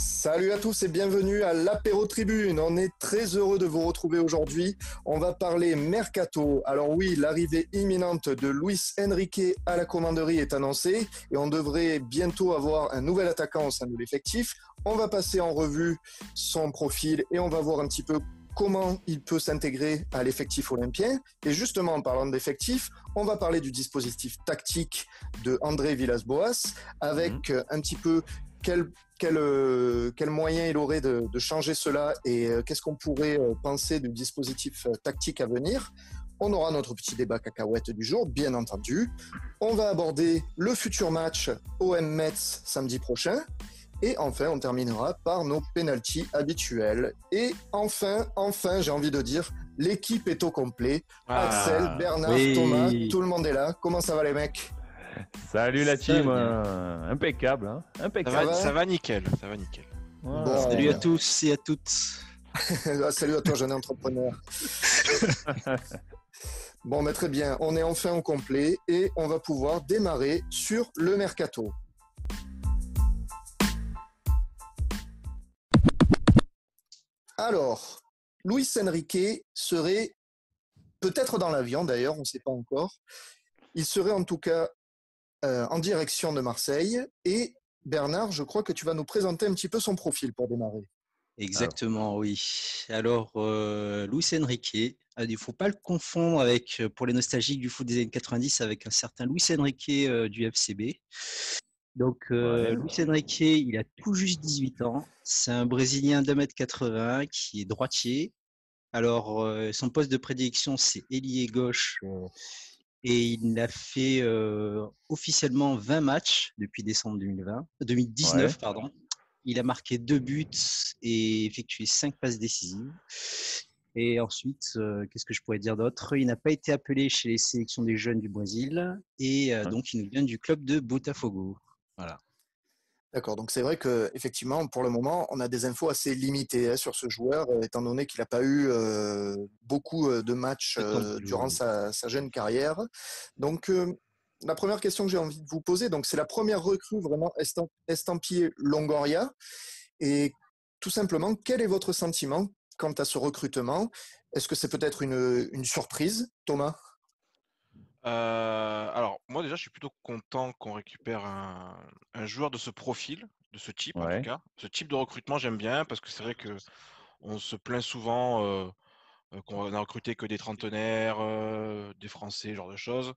Salut à tous et bienvenue à l'Apéro Tribune. On est très heureux de vous retrouver aujourd'hui. On va parler mercato. Alors oui, l'arrivée imminente de Luis Enrique à la commanderie est annoncée et on devrait bientôt avoir un nouvel attaquant au sein de l'effectif. On va passer en revue son profil et on va voir un petit peu comment il peut s'intégrer à l'effectif olympien. Et justement, en parlant d'effectif, on va parler du dispositif tactique de André Villas-Boas avec un petit peu quel moyen il aurait de changer cela et qu'est-ce qu'on pourrait penser du dispositif tactique à venir. On aura notre petit débat cacahuète du jour, bien entendu. On va aborder le futur match OM-Metz samedi prochain. Et enfin, on terminera par nos pénaltys habituels. Et enfin, j'ai envie de dire, l'équipe est au complet. Axel, Bernard, oui. Thomas, tout le monde est là. Comment ça va les mecs ? Salut la team, impeccable, hein, impeccable. Ça va nickel, ça va nickel. Wow. Bon, salut à tous et à toutes. Salut à toi, jeune entrepreneur. Bon, mais très bien, on est enfin au complet et on va pouvoir démarrer sur le mercato. Alors, Luis Enrique serait peut-être dans l'avion d'ailleurs, on ne sait pas encore. Il serait en tout cas en direction de Marseille. Et Bernard, je crois que tu vas nous présenter un petit peu son profil pour démarrer. Exactement, oui. Alors, Luis Enrique, il ne faut pas le confondre avec, pour les nostalgiques du foot des années 90, avec un certain Luis Enrique du FCB. Donc, Luis Enrique, il a tout juste 18 ans. C'est un Brésilien d'1m80 qui est droitier. Alors, son poste de prédilection, c'est ailier gauche. Et il a fait officiellement 20 matchs depuis décembre 2019. Pardon. Il a marqué 2 buts et effectué 5 passes décisives. Et ensuite, qu'est-ce que je pourrais dire d'autre ? Il n'a pas été appelé chez les sélections des jeunes du Brésil et donc il nous vient du club de Botafogo. Voilà. D'accord, donc c'est vrai qu'effectivement, pour le moment, on a des infos assez limitées sur ce joueur, étant donné qu'il n'a pas eu beaucoup de matchs durant sa jeune carrière. Donc, la première question que j'ai envie de vous poser, donc c'est la première recrue vraiment estampillée Longoria. Et tout simplement, quel est votre sentiment quant à ce recrutement ? Est-ce que c'est peut-être une surprise, Thomas ? Alors, moi déjà, je suis plutôt content qu'on récupère un joueur de ce profil, de ce type en tout cas. Ce type de recrutement, j'aime bien parce que c'est vrai qu'on se plaint souvent qu'on a recruté que des trentenaires, des Français, ce genre de choses.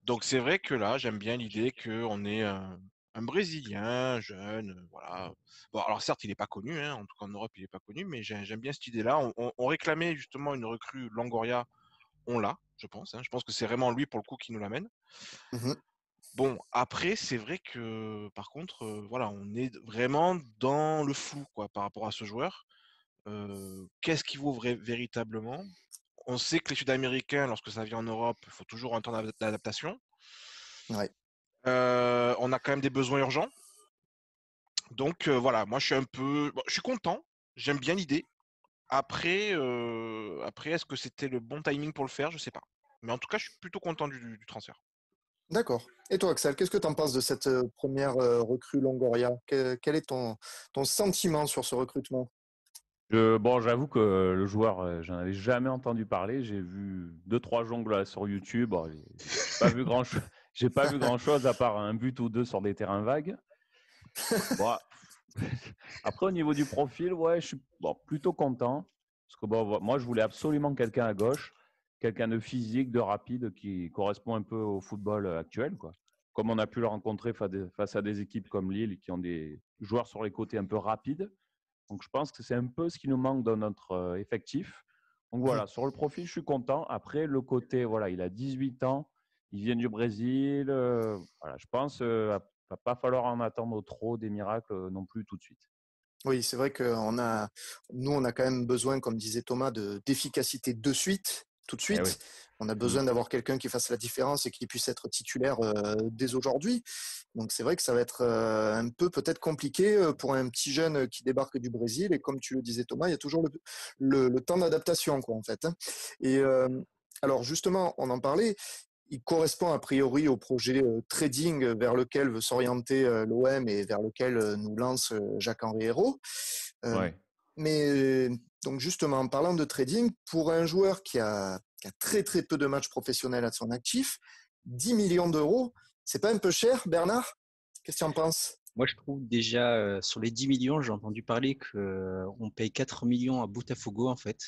Donc c'est vrai que là, j'aime bien l'idée qu'on ait un Brésilien jeune, voilà. Bon, alors certes, il n'est pas connu, hein, en tout cas en Europe, il n'est pas connu, mais j'aime bien cette idée-là. On réclamait justement une recrue Longoria, on l'a, je pense. Je pense que c'est vraiment lui pour le coup qui nous l'amène. Bon, après, c'est vrai que par contre, voilà, on est vraiment dans le flou quoi, par rapport à ce joueur. Qu'est-ce qu'il vaut véritablement ? On sait que les Sud-Américains, lorsque ça vient en Europe, il faut toujours un temps d'adaptation. Ouais. On a quand même des besoins urgents. Donc voilà, moi je suis content, j'aime bien l'idée. Après, est-ce que c'était le bon timing pour le faire ? Je sais pas. Mais en tout cas, je suis plutôt content du transfert. D'accord. Et toi, Axel, qu'est-ce que tu en penses de cette première recrue Longoria ? Quel est ton sentiment sur ce recrutement ? Bon, j'avoue que le joueur, j'en avais jamais entendu parler. J'ai vu 2-3 jongles sur YouTube. Bon, j'ai pas vu grand-chose. J'ai pas vu grand-chose à part un but ou deux sur des terrains vagues. Bon, après, au niveau du profil, ouais, je suis plutôt content. Parce que bon, moi, je voulais absolument quelqu'un à gauche, quelqu'un de physique, de rapide, qui correspond un peu au football actuel, quoi. Comme on a pu le rencontrer face à des équipes comme Lille, qui ont des joueurs sur les côtés un peu rapides. Donc, je pense que c'est un peu ce qui nous manque dans notre effectif. Donc, voilà, sur le profil, je suis content. Après, le côté, voilà, il a 18 ans, il vient du Brésil. Voilà, je pense qu'il ne va pas falloir en attendre trop des miracles non plus tout de suite. Oui, c'est vrai nous, on a quand même besoin, comme disait Thomas, d'efficacité tout de suite. Oui. On a besoin d'avoir quelqu'un qui fasse la différence et qui puisse être titulaire dès aujourd'hui. Donc c'est vrai que ça va être un peu peut-être compliqué pour un petit jeune qui débarque du Brésil. Et comme tu le disais Thomas, il y a toujours le temps d'adaptation, quoi, en fait. Et alors justement, on en parlait. il correspond a priori au projet trading vers lequel veut s'orienter l'OM et vers lequel nous lance Jacques-Henri Hérault. Ouais. Mais donc justement, en parlant de trading, pour un joueur qui a très très peu de matchs professionnels à son actif, 10 millions d'euros, c'est pas un peu cher, Bernard? Qu'est-ce que tu en penses? Moi, je trouve déjà, sur les 10 millions, j'ai entendu parler qu'on paye 4 millions à Botafogo, en fait.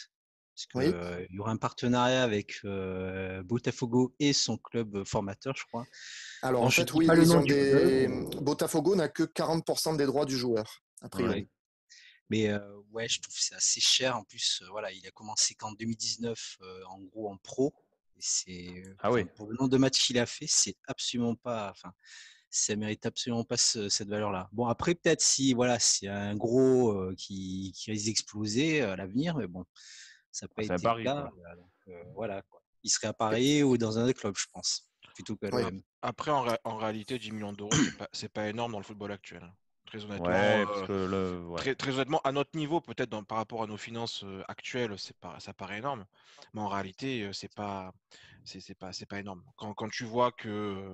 Parce Oui. qu'il y aura un partenariat avec Botafogo et son club formateur, je crois. Alors Bon, en je fait, dis oui, pas le ils nom ont du club. Botafogo n'a que 40% des droits du joueur, a priori. Ouais. Mais ouais, je trouve que c'est assez cher. En plus, voilà, il a commencé qu'en 2019, en gros, en pro. Et Ah oui. pour le nombre de matchs qu'il a fait, c'est absolument pas. Enfin, ça mérite absolument pas cette valeur-là. Bon, après, peut-être si voilà, c'est un gros qui risque d'exploser à l'avenir, mais bon, ça n'a pas C'est un été le pari, cas. quoi. Donc voilà, quoi. Il serait à Paris ou dans un autre club, je pense, plutôt qu'à Oui. l'OM. Après, en réalité, 10 millions d'euros, c'est pas énorme dans le football actuel. Très honnêtement, Ouais, parce que ouais. très honnêtement, à notre niveau, peut-être par rapport à nos finances actuelles, ça paraît énorme. Mais en réalité, c'est pas énorme. Quand tu vois que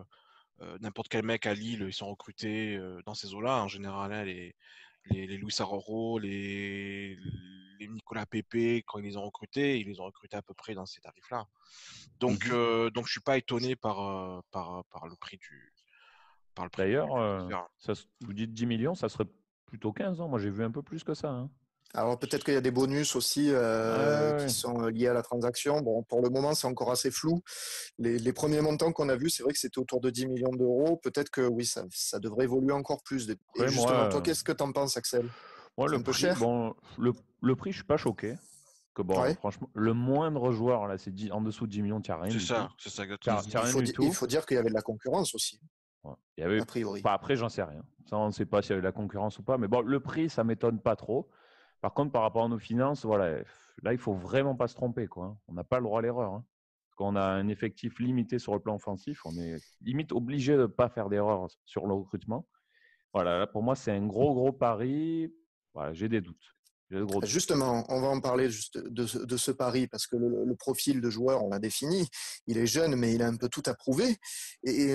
n'importe quel mec à Lille, ils sont recrutés dans ces eaux-là, en général, hein, les Luis Aroro, les Nicolas Pepe, quand ils les ont recrutés, ils les ont recrutés à peu près dans ces tarifs-là. Donc, je suis pas étonné par le prix du D'ailleurs, transfert. vous dites 10 millions, ça serait plutôt 15 ans. Moi, j'ai vu un peu plus que ça. Hein. Alors peut-être qu'il y a des bonus aussi qui Ouais. sont liés à la transaction. Bon, pour le moment, c'est encore assez flou. Les premiers montants qu'on a vus, c'est vrai que c'était autour de 10 millions d'euros. Peut-être que oui, ça devrait évoluer encore plus. Et Après, justement, toi, qu'est-ce que tu en penses, Axel? moi, C'est le un peu prix, cher? bon, le prix, je suis pas choqué. Que bon, Ouais. franchement, le moindre joueur, là, en dessous de 10 millions, tu n'as rien du tout. C'est ça Tu exactement. n'as rien Il du il tout. faut dire qu'il y avait de la concurrence aussi, Ouais. Il y avait, a priori. pas après, j'en sais rien. Ça, on ne sait pas s'il y avait de la concurrence ou pas. Mais bon, le prix, ça m'étonne pas trop. Par contre, par rapport à nos finances, voilà, là, il faut vraiment pas se tromper, quoi. Hein. On n'a pas le droit à l'erreur. Hein. Parce qu'on a un effectif limité sur le plan offensif. On est limite obligé de ne pas faire d'erreur sur le recrutement. Voilà, là, pour moi, c'est un gros pari. Voilà, j'ai des doutes. J'ai de gros doutes. Justement, on va en parler juste de ce pari parce que le profil de joueur, on l'a défini. Il est jeune, mais il a un peu tout à prouver. Et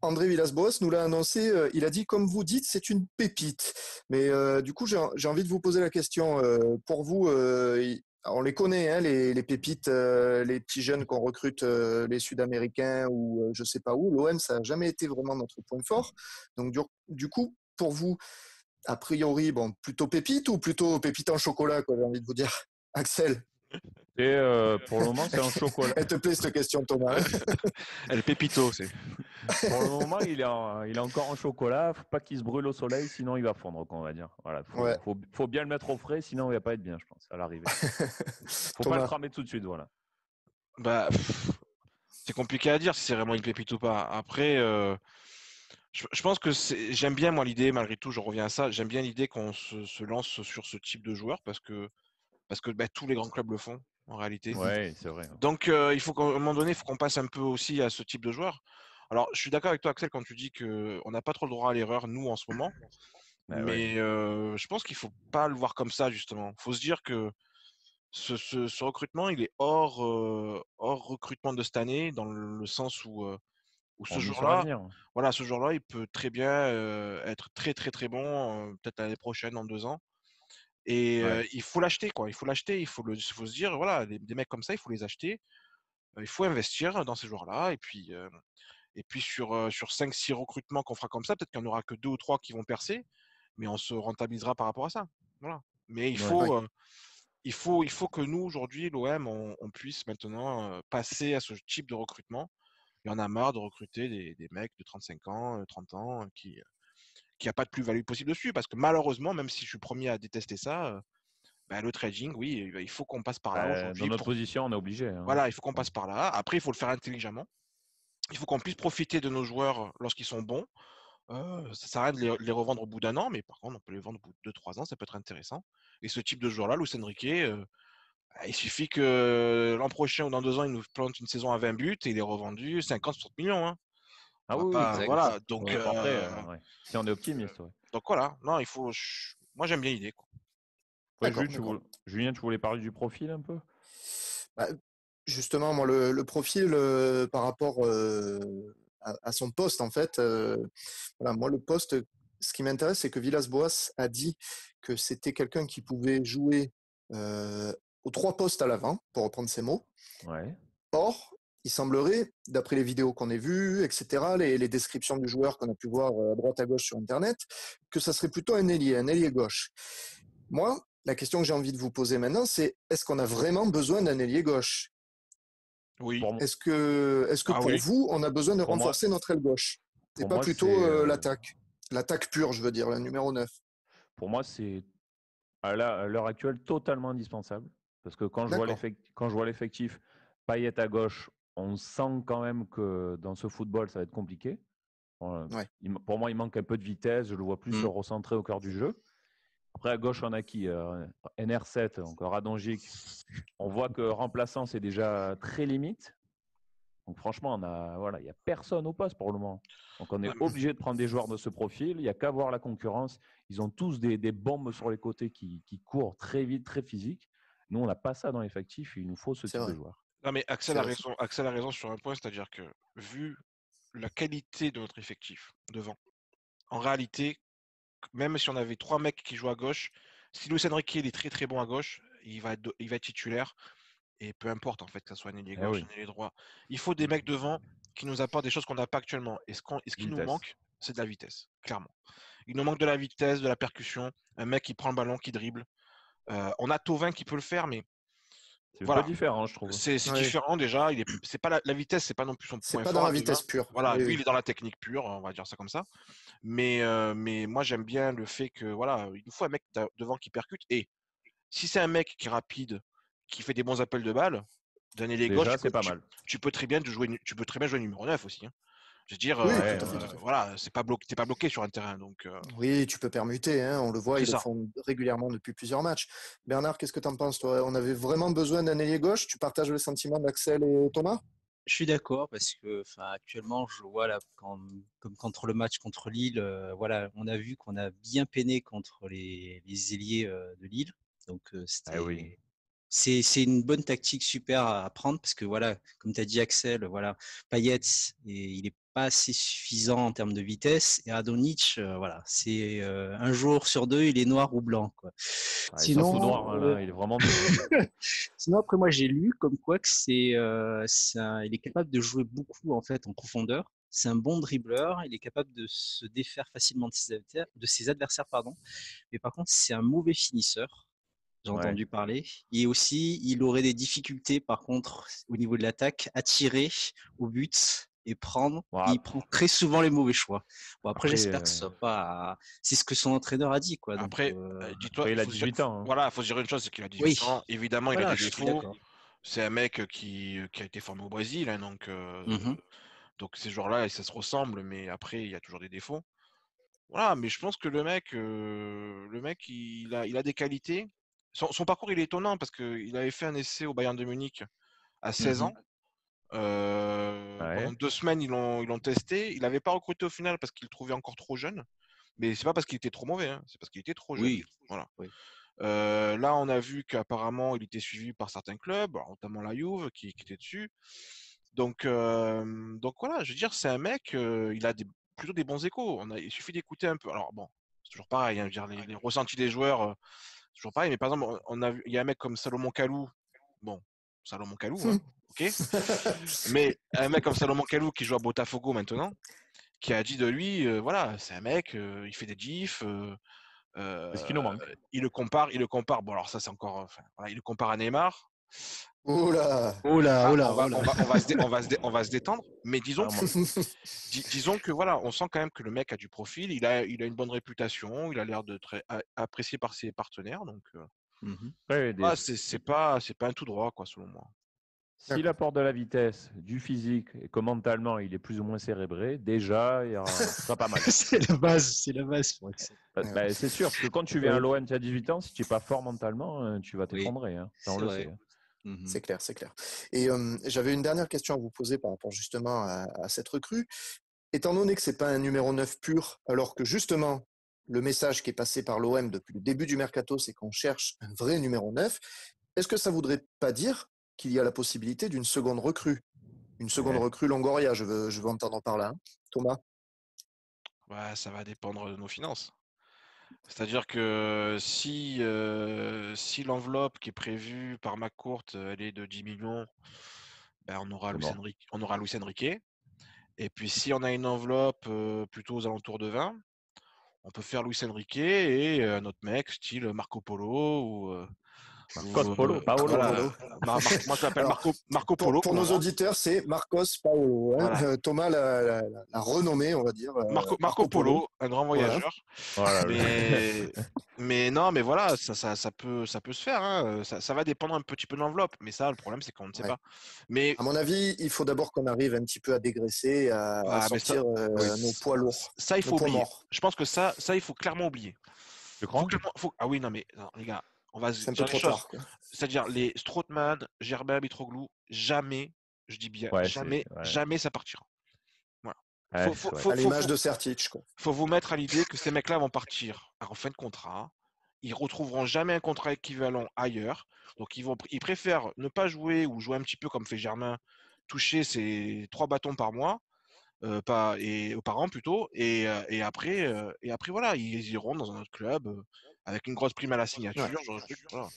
André Villas-Boas nous l'a annoncé. Il a dit, comme vous dites, c'est une pépite. Mais du coup, j'ai envie de vous poser la question. Pour vous, on les connaît, hein, les pépites, les petits jeunes qu'on recrute, les Sud-Américains ou je sais pas où. L'OM, ça n'a jamais été vraiment notre point fort. Donc, du coup, pour vous, a priori, bon, plutôt pépite ou plutôt pépite en chocolat, quoi, j'ai envie de vous dire. Axel, Et pour le moment, c'est un chocolat. elle te plaît cette question, Thomas? Elle est pépito, c'est. Pour le moment, il est encore en chocolat. Faut pas qu'il se brûle au soleil, sinon il va fondre, on va dire. Voilà, Ouais. faut bien le mettre au frais, sinon il va pas être bien, je pense, à l'arrivée. Faut pas le Thomas, cramer tout de suite, voilà. Bah, c'est compliqué à dire si c'est vraiment une pépite ou pas. Après, je pense que j'aime bien moi l'idée, malgré tout, je reviens à ça. J'aime bien l'idée qu'on se lance sur ce type de joueur parce que bah, tous les grands clubs le font en réalité. Ouais, c'est vrai. Donc, il faut qu'à un moment donné, il faut qu'on passe un peu aussi à ce type de joueur. Alors, je suis d'accord avec toi, Axel, quand tu dis qu'on n'a pas trop le droit à l'erreur, nous, en ce moment. Ah ouais. Mais je pense qu'il faut pas le voir comme ça, justement. Il faut se dire que ce recrutement, il est hors recrutement de cette année, dans le sens où ce On mise sur joueur-là, l'avenir. voilà, ce joueur-là, il peut très bien être très, très, très bon, peut-être l'année prochaine, dans 2 ans. Et Ouais. il faut l'acheter, quoi. Il faut l'acheter, il faut se dire, voilà, des mecs comme ça, il faut les acheter. Il faut investir dans ces joueurs-là. Et puis sur 5-6 recrutements qu'on fera comme ça, peut-être qu'il n'y en aura que 2 ou 3 qui vont percer, mais on se rentabilisera par rapport à ça. Voilà. Mais Ouais. oui. il faut que nous, aujourd'hui, l'OM, on puisse maintenant passer à ce type de recrutement. Il y en a marre de recruter des mecs de 35 ans, 30 ans, qui a pas de plus-value possible dessus. Parce que malheureusement, même si je suis premier à détester ça, bah, le trading, oui, il faut qu'on passe par là Dans aujourd'hui. notre position, on est obligé. Hein. Voilà, il faut qu'on passe par là. Après, il faut le faire intelligemment. Il faut qu'on puisse profiter de nos joueurs lorsqu'ils sont bons. Ça sert à rien de les revendre au bout d'un an, mais par contre, on peut les vendre au bout de 2-3 ans, ça peut être intéressant. Et ce type de joueur-là, Luis Enrique, il suffit que l'an prochain ou dans 2 ans, il nous plante une saison à 20 buts et il est revendu 50-60 millions. Hein. Ah On va oui, pas, oui. Exact. voilà. Donc, Ouais. Après, ouais. Si on est optimiste, ouais. donc voilà. Non, moi, j'aime bien l'idée. Ouais, D'accord, d'accord. Julien, tu voulais parler du profil un peu? Bah, Justement, moi, le profil par rapport à son poste, en fait, voilà, moi, le poste, ce qui m'intéresse, c'est que Villas-Boas a dit que c'était quelqu'un qui pouvait jouer euh, aux 3 postes à l'avant, pour reprendre ses mots. Ouais. Or, il semblerait, d'après les vidéos qu'on a vues, etc., les descriptions du joueur qu'on a pu voir à droite à gauche sur Internet, que ça serait plutôt un ailier gauche. Moi, la question que j'ai envie de vous poser maintenant, c'est est-ce qu'on a vraiment besoin d'un ailier gauche? Oui. Pour, Est-ce que Ah pour oui. vous, on a besoin de pour moi, renforcer notre aile gauche? C'est pour pas moi, plutôt c'est l'attaque? L'attaque pure, je veux dire, la numéro 9. pour moi, c'est à l'heure actuelle totalement indispensable. Parce que D'accord. quand je vois l'effectif, Payet à gauche, on sent quand même que dans ce football, ça va être compliqué. Ouais. Pour moi, il manque un peu de vitesse. Je le vois plus se Mm. recentrer au cœur du jeu. Après, à gauche, on a qui NR7, donc Radonjic. On voit que remplaçant, c'est déjà très limite. Donc franchement, voilà, il n'y a personne au poste pour le moment. Donc on est Ouais, obligé de prendre des joueurs de ce profil. Il n'y a qu'à voir la concurrence. Ils ont tous des bombes sur les côtés qui courent très vite, très physique. Nous, on n'a pas ça dans l'effectif. Il nous faut ce C'est type de vrai. joueur. Non, mais Axel C'est a vrai. raison. Axel a raison sur un point, c'est-à-dire que vu la qualité de notre effectif devant, en réalité, même si on avait 3 mecs qui jouent à gauche, si Luis Enrique il est très très bon à gauche, il va être titulaire. Et peu importe en fait que ce soit un ailier Eh gauche, oui, un ailier droit. Il faut des mecs devant qui nous apportent des choses qu'on n'a pas actuellement. Et ce qui nous vitesse. manque, c'est de la vitesse, clairement. Il nous manque de la vitesse, de la percussion, un mec qui prend le ballon, qui dribble. On a Thauvin qui peut le faire, mais C'est un peu voilà, différent, je trouve. c'est Oui. différent déjà. C'est pas la vitesse, c'est pas non plus son C'est point pas dans fort la à Thauvin. vitesse pure. Voilà, Oui, lui il oui. est dans la technique pure, on va dire ça comme ça. Mais moi j'aime bien le fait que voilà, il nous faut un mec devant qui percute. Et si c'est un mec qui est rapide, qui fait des bons appels de balles, d'un ailier gauche, Déjà, c'est pas mal. tu peux très bien jouer numéro 9 aussi, hein. Je veux dire, Oui, tout Ouais, à fait, ouais. tout à fait. voilà, t'es pas bloqué sur un terrain, donc Oui, tu peux permuter, hein, on le voit, c'est ils le ça. font régulièrement depuis plusieurs matchs. Bernard, qu'est-ce que tu en penses, toi? On avait vraiment besoin d'un ailier gauche? Tu partages le sentiment d'Axel et Thomas? Je suis d'accord parce que actuellement, je vois là, comme contre le match contre Lille, voilà, on a vu qu'on a bien peiné contre les ailiers de Lille. Donc, Eh oui. c'est une bonne tactique super à prendre parce que voilà, comme tu as dit Axel, voilà, Payet, il est pas assez suffisant en termes de vitesse et Radonjic, voilà, c'est un jour sur deux, il est noir ou blanc, quoi. Ah, ils sont tout noirs, Sinon, hein, là. Il est vraiment noir. sinon après moi j'ai lu comme quoi que il est capable de jouer beaucoup en fait en profondeur. C'est un bon dribbleur, il est capable de se défaire facilement de ses adversaires, pardon. Mais par contre, c'est un mauvais finisseur, j'ai Ouais. entendu parler. Et aussi, il aurait des difficultés, par contre, au niveau de l'attaque, à tirer au but et prendre. Bon, Et il prend très souvent les mauvais choix. Bon, après, après, j'espère que ce soit pas. C'est ce que son entraîneur a dit, quoi. Donc, Après, dis-toi, il a 18 ans. Hein. voilà, faut se dire une chose, c'est qu'il a 18 oui, ans. Évidemment, il a voilà, des je suis défauts. d'accord. C'est un mec qui a été formé au Brésil, hein, Mhm. donc ces joueurs-là, ça se ressemble, mais après, il y a toujours des défauts. Voilà, mais je pense que le mec, il a des qualités. Son parcours, il est étonnant parce qu'il avait fait un essai au Bayern de Munich à 16 Mhm. ans. Pendant Ouais. 2 semaines, ils l'ont testé. Il n'avait pas recruté au final parce qu'il le trouvait encore trop jeune. Mais c'est pas parce qu'il était trop mauvais, hein, c'est parce qu'il était trop jeune. Oui, Voilà. oui. Là, on a vu qu'apparemment, il était suivi par certains clubs, alors notamment la Juve qui était dessus. Donc voilà, je veux dire, c'est un mec, il a plutôt des bons échos. Il suffit d'écouter un peu. Alors bon, c'est toujours pareil, hein, je veux dire, les ressentis des joueurs, c'est toujours pareil. Mais par exemple, il y a un mec comme Salomon Kalou. Bon, Salomon Kalou, hein, ok. Mais un mec comme Salomon Kalou qui joue à Botafogo maintenant, qui a dit de lui, voilà, c'est un mec, il fait des gifs. C'est ce qui nous manque. Il le compare. Bon, alors ça, c'est encore. Enfin, voilà, il le compare à Neymar. Oula! Oh là, Ah, oh là, oh là. on va se détendre. Mais disons, Ah, moi, disons que voilà, on sent quand même que le mec a du profil. Il a une bonne réputation. Il a l'air de très apprécié par ses partenaires. Donc, Mhm. après, ah, c'est pas un tout droit, quoi, selon moi. s'il D'accord. apporte de la vitesse, du physique et que mentalement il est plus ou moins cérébré, déjà, ce sera pas mal. C'est la base pour Axel. Ouais. C'est sûr, parce que quand tu viens à Ouais. l'OM, tu as 18 ans, si tu n'es pas fort mentalement, tu vas Oui, t'effondrer. Hein. Ça, on c'est le vrai. sait. Hein. Mhm. C'est clair, c'est clair. Et j'avais une dernière question à vous poser par rapport justement à cette recrue. Étant donné que c'est pas un numéro 9 pur, alors que justement, le message qui est passé par l'OM depuis le début du mercato, c'est qu'on cherche un vrai numéro 9, est-ce que ça voudrait pas dire qu'il y a la possibilité d'une seconde recrue. Une seconde recrue Longoria, je veux entendre par là. Hein. Thomas? Ouais, ça va dépendre de nos finances. C'est-à-dire que si l'enveloppe qui est prévue par McCourt, elle est de 10 millions, ben on aura Luis Enrique. Et puis si on a une enveloppe plutôt aux alentours de 20, on peut faire Luis Enrique et un autre mec, style Marco Polo ou Marcos Polo, Paolo. voilà. Moi, je l'appelle Marco Polo. Pour nos auditeurs, c'est Marcos Paolo. Hein. Voilà. Thomas l'a renommé, on va dire. Marco Polo, un grand voyageur. Voilà. Mais non, mais voilà, ça peut se faire. Hein. Ça va dépendre un petit peu de l'enveloppe. Mais ça, le problème, c'est qu'on ne sait pas. Mais à mon avis, il faut d'abord qu'on arrive un petit peu à dégraisser, à sortir nos poids lourds. Ça, il faut oublier. Je pense que ça, il faut clairement oublier. Tu crois ? Ah oui, non, mais non, les gars, on va c'est un peu trop tard. C'est-à-dire les Strootman, Germain, Mitroglou, jamais, je dis bien, jamais ça partira. Voilà. À l'image de Sertic. Faut vous mettre à l'idée que ces mecs-là vont partir en fin de contrat. Ils retrouveront jamais un contrat équivalent ailleurs. Donc ils préfèrent ne pas jouer ou jouer un petit peu comme fait Germain, toucher ses 3 bâtons par mois, par an plutôt. Et après voilà, ils iront dans un autre club avec une grosse prime à la signature. Voilà.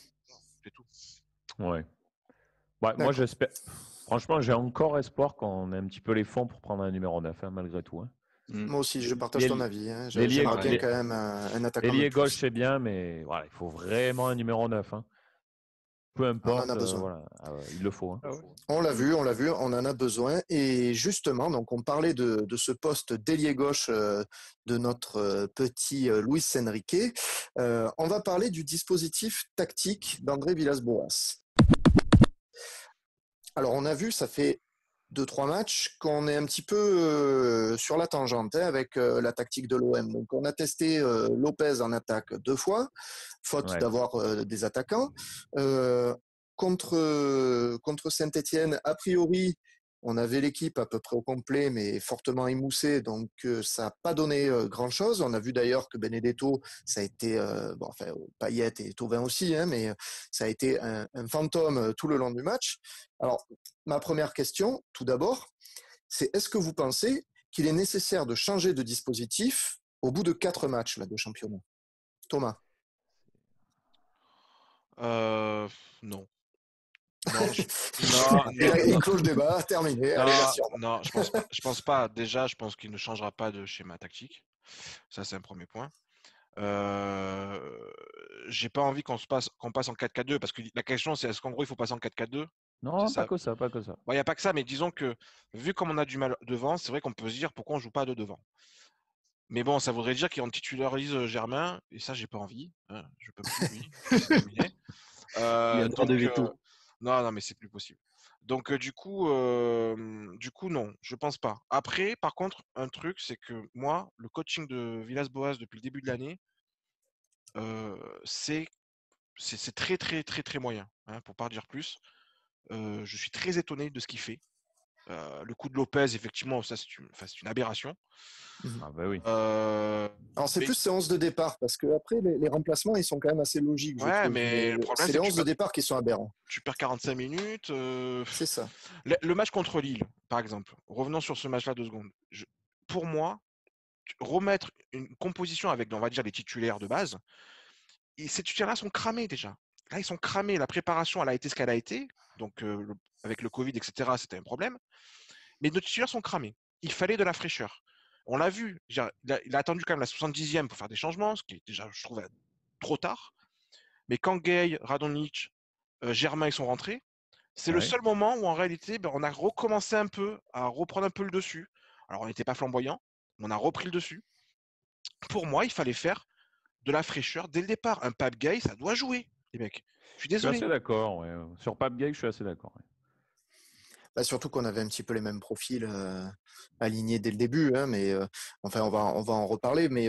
C'est tout. Ouais. Moi j'espère. Franchement, j'ai encore espoir qu'on ait un petit peu les fonds pour prendre un numéro 9, hein, malgré tout. Hein. Moi aussi, je partage ton avis. Hein. J'aimerais bien quand même un attaquant. L'ailier gauche, c'est bien, mais voilà, il faut vraiment un numéro 9. Hein. Peu importe, on en a besoin. Voilà, il le faut. Hein. On l'a vu, on en a besoin. Et justement, donc on parlait de ce poste d'ailier gauche de notre petit Luis Enrique. On va parler du dispositif tactique d'André Villas-Boas. Alors, on a vu, ça fait 2-3 matchs qu'on est un petit peu sur la tangente avec la tactique de l'OM. Donc, on a testé Lopez en attaque 2 fois, faute d'avoir des attaquants. Contre Saint-Etienne, a priori, on avait l'équipe à peu près au complet, mais fortement émoussée, donc ça n'a pas donné grand-chose. On a vu d'ailleurs que Benedetto, ça a été, Payet et Thauvin aussi, hein, mais ça a été un fantôme tout le long du match. Alors, ma première question, tout d'abord, c'est est-ce que vous pensez qu'il est nécessaire de changer de dispositif au bout de 4 matchs là, de championnat? Thomas? Non. Il clôt le débat, terminé. Non, je pense pas. Déjà, je pense qu'il ne changera pas de schéma tactique. Ça, c'est un premier point. J'ai pas envie qu'on passe en 4-4-2 parce que la question, c'est est-ce qu'en gros, il faut passer en 4-4-2? Non, pas que ça. Il n'y a pas que ça, mais disons que vu comme on a du mal devant, c'est vrai qu'on peut se dire pourquoi on joue pas de devant. Mais bon, ça voudrait dire qu'on titularise Germain, et ça, j'ai pas envie. Hein, je peux plus, lui. C'est terminé. Il y a droit de veto. Non, mais c'est plus possible. Donc, du coup, non, je pense pas. Après, par contre, un truc, c'est que moi, le coaching de Villas-Boas depuis le début de l'année, c'est très, très, très, très moyen, hein, pour pas dire plus. Je suis très étonné de ce qu'il fait. Le coup de Lopez, effectivement, ça, c'est une aberration. Ah bah oui. Alors c'est plus ces 11 de départ parce que après les remplacements ils sont quand même assez logiques. Ouais, mais le problème c'est les 11 de départ qui sont aberrants. Tu perds 45 minutes. C'est ça. Le match contre Lille, par exemple. Revenons sur ce match-là 2 secondes. Pour moi, remettre une composition avec, on va dire, les titulaires de base, ces titulaires-là sont cramés déjà. Là, ils sont cramés. La préparation, elle a été ce qu'elle a été. Donc, avec le Covid, etc., c'était un problème. Mais nos titulaires sont cramés. Il fallait de la fraîcheur. On l'a vu. Il a attendu quand même la 70e pour faire des changements, ce qui est déjà, je trouve, trop tard. Mais quand Gay, Radonjic, Germain, ils sont rentrés, c'est le seul moment où en réalité, on a recommencé un peu à reprendre un peu le dessus. Alors, on n'était pas flamboyant, mais on a repris le dessus. Pour moi, il fallait faire de la fraîcheur dès le départ. Un Pape Gay, ça doit jouer, les mecs. Je suis désolé. Je suis assez d'accord. Ouais. Sur Pape Gay, je suis assez d'accord. Ouais. Bah, surtout qu'on avait un petit peu les mêmes profils alignés dès le début, hein, mais enfin on va en reparler. Mais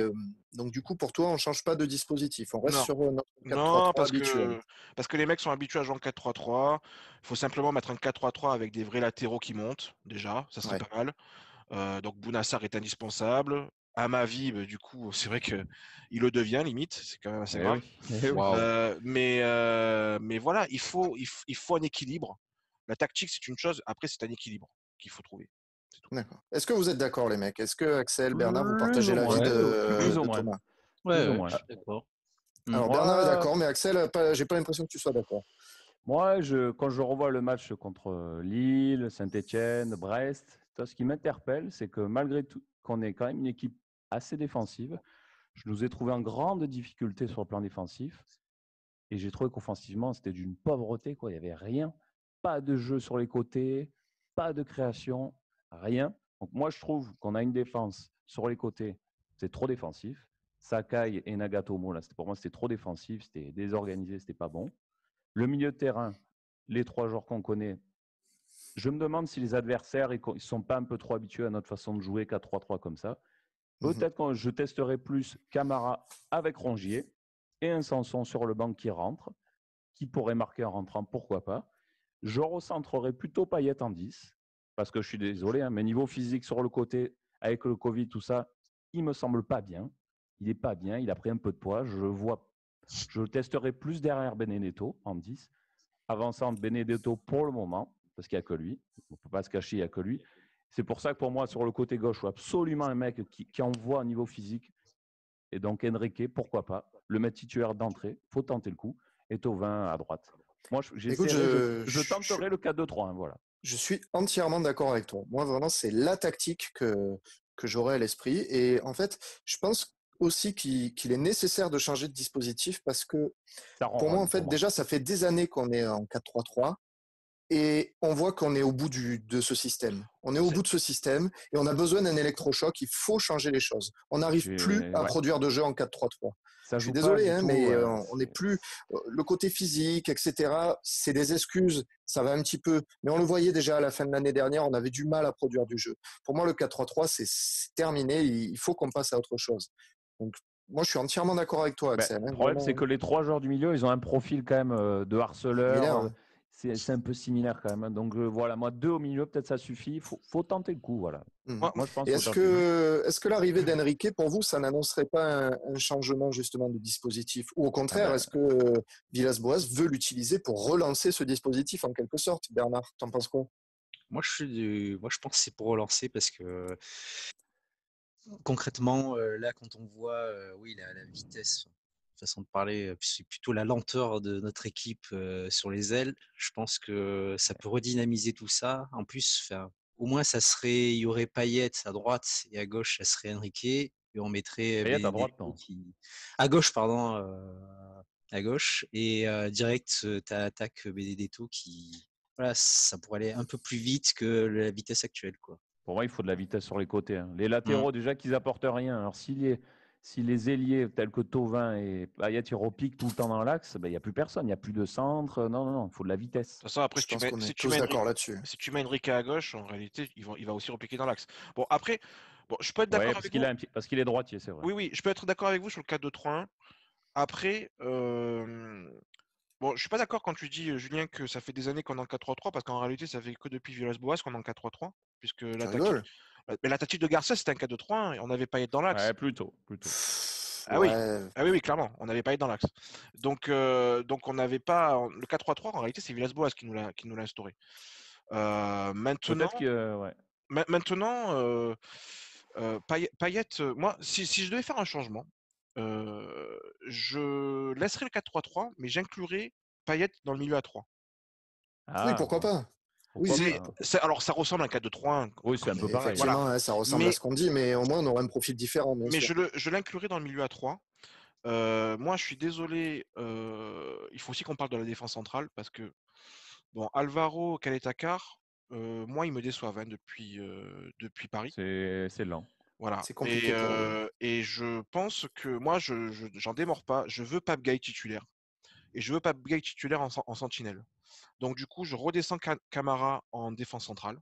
donc du coup pour toi on ne change pas de dispositif, on reste sur notre 4-3-3 habituel. Parce que les mecs sont habitués à jouer en 4-3-3. Il faut simplement mettre un 4-3-3 avec des vrais latéraux qui montent déjà, ça serait pas mal. Donc Bounassar est indispensable. À ma vie, du coup, c'est vrai qu'il le devient limite, c'est quand même assez grave. Oui. Mais voilà, il faut un équilibre. La tactique, c'est une chose. Après, c'est un équilibre qu'il faut trouver. C'est tout. D'accord. Est-ce que vous êtes d'accord, les mecs? Est-ce que Axel, Bernard, vous Plus partagez ou l'avis moins. Plus ou de moins. Thomas? Plus ou Ouais, moins. je suis d'accord. Alors, Moi, Bernard est d'accord, mais Axel, j'ai pas l'impression que tu sois d'accord. Moi, quand je revois le match contre Lille, Saint-Étienne, Brest, ce qui m'interpelle, c'est que malgré tout, qu'on est quand même une équipe assez défensive, je nous ai trouvé en grande difficulté sur le plan défensif. Et j'ai trouvé qu'offensivement, c'était d'une pauvreté, quoi. Il n'y avait rien. Pas de jeu sur les côtés, pas de création, rien. Donc moi, je trouve qu'on a une défense sur les côtés, c'est trop défensif. Sakai et Nagatomo, là, pour moi, c'était trop défensif, c'était désorganisé, c'était pas bon. Le milieu de terrain, les 3 joueurs qu'on connaît, je me demande si les adversaires ne sont pas un peu trop habitués à notre façon de jouer 4-3-3 comme ça. Peut-être que je testerai plus Camara avec Rongier et un Sanson sur le banc qui rentre, qui pourrait marquer en rentrant, pourquoi pas. Je recentrerai plutôt Payet en 10, parce que je suis désolé, hein, mais niveau physique sur le côté, avec le Covid, tout ça, il ne me semble pas bien. Il n'est pas bien, il a pris un peu de poids. Je le testerai plus derrière Benedetto en 10, avançant Benedetto pour le moment, parce qu'il n'y a que lui. On ne peut pas se cacher, il n'y a que lui. C'est pour ça que pour moi, sur le côté gauche, il faut absolument un mec qui envoie au niveau physique. Et donc Enrique, pourquoi pas, le mettre titulaire d'entrée, il faut tenter le coup, et Thauvin à droite. Moi, Écoute, je tenterai le 4-2-3. Hein, voilà. Je suis entièrement d'accord avec toi. Moi, vraiment, c'est la tactique que j'aurais à l'esprit. Et en fait, je pense aussi qu'il est nécessaire de changer de dispositif parce que pour moi, en fait, déjà, ça fait des années qu'on est en 4-3-3 et on voit qu'on est au bout de ce système. On est au bout de ce système et on a besoin d'un électrochoc. Il faut changer les choses. On n'arrive plus à produire de jeu en 4-3-3. Je suis désolé, hein, mais on n'est plus. Le côté physique, etc., c'est des excuses. Ça va un petit peu. Mais on le voyait déjà à la fin de l'année dernière, on avait du mal à produire du jeu. Pour moi, le 4-3-3, c'est terminé. Il faut qu'on passe à autre chose. Donc, moi, je suis entièrement d'accord avec toi, Axel. Le problème, c'est que les 3 joueurs du milieu, ils ont un profil quand même de harceleur. C'est un peu similaire quand même. Hein. Donc voilà, moi 2 au milieu, peut-être ça suffit. Faut tenter le coup, voilà. Moi, je pense. Est-ce que l'arrivée d'Enrique, pour vous, ça n'annoncerait pas un changement justement de dispositif, ou au contraire, est-ce que Villas-Boas veut l'utiliser pour relancer ce dispositif en quelque sorte? Bernard, t'en penses quoi? Moi, je pense que c'est pour relancer parce que concrètement, là, quand on voit, oui, la vitesse. Façon de parler, c'est plutôt la lenteur de notre équipe sur les ailes. Je pense que ça peut redynamiser tout ça. En plus, au moins, il y aurait Payet à droite et à gauche, ça serait Enrique. Et on mettrait Payet à droite, non. à gauche, pardon, à gauche. Et direct, tu attaques Benedetto qui, voilà, ça pourrait aller un peu plus vite que la vitesse actuelle, quoi. Pour moi, il faut de la vitesse sur les côtés. Hein. Les latéraux, déjà, qu'ils apportent rien. Alors, si les ailiers tels que Thauvin et Payet, ils repiquent tout le temps dans l'axe, il n'y a plus personne. Il n'y a plus de centre. Non, il faut de la vitesse. De toute façon, après, je pense qu'on est tous d'accord là-dessus. Si tu mets Enrique à gauche, en réalité, il va aussi repiquer dans l'axe. Bon, après, je peux être d'accord avec vous. Parce qu'il est droitier, c'est vrai. Oui, je peux être d'accord avec vous sur le 4-2-3-1. Après, je ne suis pas d'accord quand tu dis, Julien, que ça fait des années qu'on est en 4-3-3, parce qu'en réalité, ça fait que depuis Villas-Boas qu'on est en 4-3-3, puisque la tactique de Garcia, c'était un 4-2-3-1 et on n'avait pas été dans l'axe. Ouais, plutôt. Ah oui, clairement, on n'avait pas été dans l'axe. Donc on n'avait pas le 4-3-3. En réalité, c'est Villas-Boas qui nous l'a instauré. Maintenant, Payet, moi, si je devais faire un changement, je laisserais le 4-3-3, mais j'inclurais Payet dans le milieu à 3. Oui, pourquoi pas. Alors, ça ressemble à un 4-2-3-1. Oui, c'est un peu pareil. Effectivement, ça ressemble à ce qu'on dit, mais au moins, on aura un profil différent. Mais je l'inclurais dans le milieu à 3. Moi, je suis désolé. Il faut aussi qu'on parle de la défense centrale parce que, Alvaro Caleta-Car, moi, ils me déçoivent depuis Paris. C'est lent. Voilà. C'est compliqué. Et je pense que moi, j'en démords pas. Je veux Pape Gaye titulaire. Et je veux Pape Gaye titulaire en sentinelle. Donc, du coup, je redescends Camara en défense centrale.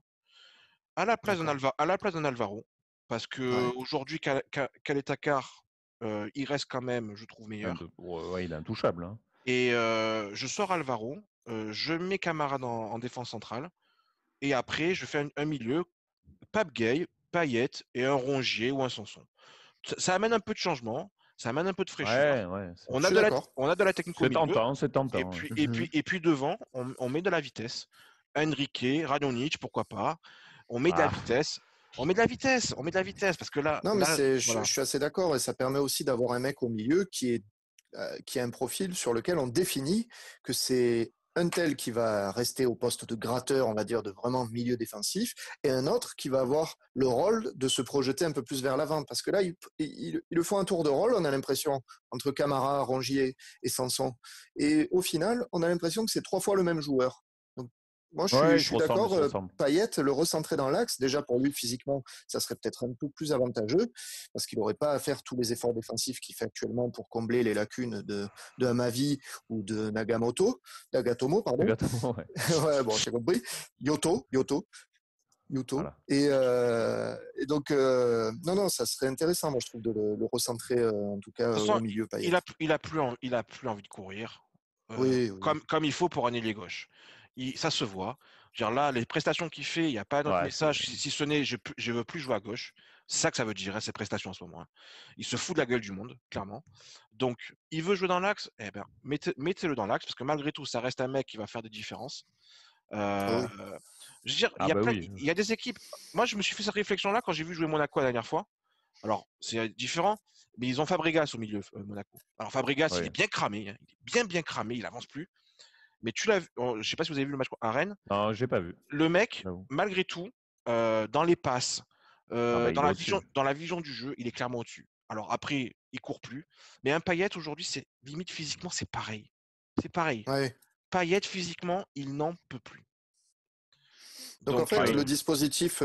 À la place d'un Alvaro. Parce qu'aujourd'hui, Caleta-Car, il reste quand même, je trouve, meilleur. Il est intouchable. Hein. Et je sors Alvaro. Je mets Camara en défense centrale. Et après, je fais un milieu. Pape Gaye, Payet et un Rongier ou un Sanson. Ça amène un peu de changement. Ça amène un peu de fraîcheur. On a de la technique au milieu. C'est tentant. Et puis devant, on met de la vitesse. Henrique, Radonjic, pourquoi pas. On met de la vitesse. On met de la vitesse, parce que là. Non, mais voilà. je suis assez d'accord et ça permet aussi d'avoir un mec au milieu qui a un profil sur lequel on définit que c'est un tel qui va rester au poste de gratteur, on va dire, de vraiment milieu défensif, et un autre qui va avoir le rôle de se projeter un peu plus vers l'avant. Parce que là, il le faut un tour de rôle, on a l'impression, entre Camara, Rongier et Sanson. Et au final, on a l'impression que c'est 3 fois le même joueur. Donc, moi, je suis d'accord. Payet, le recentrer dans l'axe, déjà pour lui, physiquement, ça serait peut-être un peu plus avantageux, parce qu'il n'aurait pas à faire tous les efforts défensifs qu'il fait actuellement pour combler les lacunes de Amavi ou de Nagatomo, pardon. Nagatomo, ouais. Ouais, bon, j'ai compris. Yuto. Voilà. Et donc, non, ça serait intéressant, moi, je trouve, de le recentrer, en tout cas, au milieu. Payet. Il a plus envie de courir, oui. comme il faut pour un ailier gauche. Ça se voit. Genre là, les prestations qu'il fait, il n'y a pas d'autre message, si ce n'est je ne veux plus jouer à gauche. C'est ça que ça veut dire, ces prestations en ce moment. Il se fout de la gueule du monde, clairement. Donc, il veut jouer dans l'axe, eh ben, mettez-le dans l'axe, parce que malgré tout, ça reste un mec qui va faire des différences. Je veux dire, il y a des équipes. Moi, je me suis fait cette réflexion-là quand j'ai vu jouer Monaco la dernière fois. Alors, c'est différent, mais ils ont Fabregas au milieu, Monaco. Alors, Fabregas, il est bien cramé, hein. Il est bien cramé, il n'avance plus. Mais je ne sais pas si vous avez vu le match à Rennes. Non, j'ai pas vu. Le mec, malgré tout, dans les passes, dans la vision du jeu, il est clairement au-dessus. Alors après, il court plus. Mais un Payet aujourd'hui, c'est limite physiquement, c'est pareil. C'est pareil. Ouais. Payet physiquement, il n'en peut plus. Donc en fait, le dispositif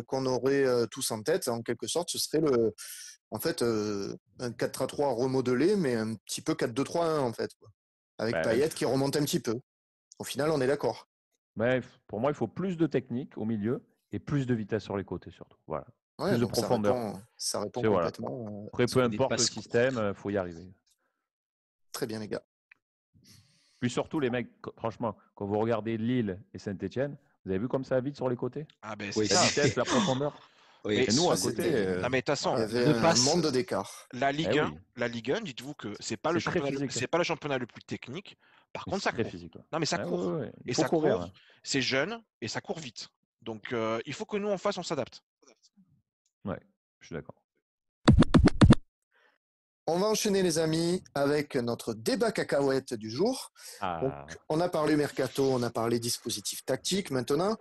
qu'on aurait tous en tête, en quelque sorte, ce serait un 4-3-3 remodelé, mais un petit peu 4-2-3-1 en fait, quoi. Avec Payet qui remonte un petit peu. Au final, on est d'accord. Pour moi, il faut plus de technique au milieu et plus de vitesse sur les côtés surtout. Voilà. Ouais, plus de profondeur. Ça répond complètement. Voilà. Après, peu importe le système, il faut y arriver. Très bien, les gars. Puis surtout, les mecs, franchement, quand vous regardez Lille et Saint-Etienne, vous avez vu comme ça vite sur les côtés? Ah ben la vitesse, la profondeur. Oui. Et nous, à côté, il y avait un monde d'écart. La Ligue 1, dites-vous que c'est pas le championnat le plus technique. Par contre, ça court. Physique, non, mais ça court. Et ça court. C'est jeune et ça court vite. Donc, il faut que nous, en face, on s'adapte. Ouais, je suis d'accord. On va enchaîner, les amis, avec notre débat cacahuète du jour. Donc, on a parlé mercato, on a parlé dispositif tactique. Maintenant,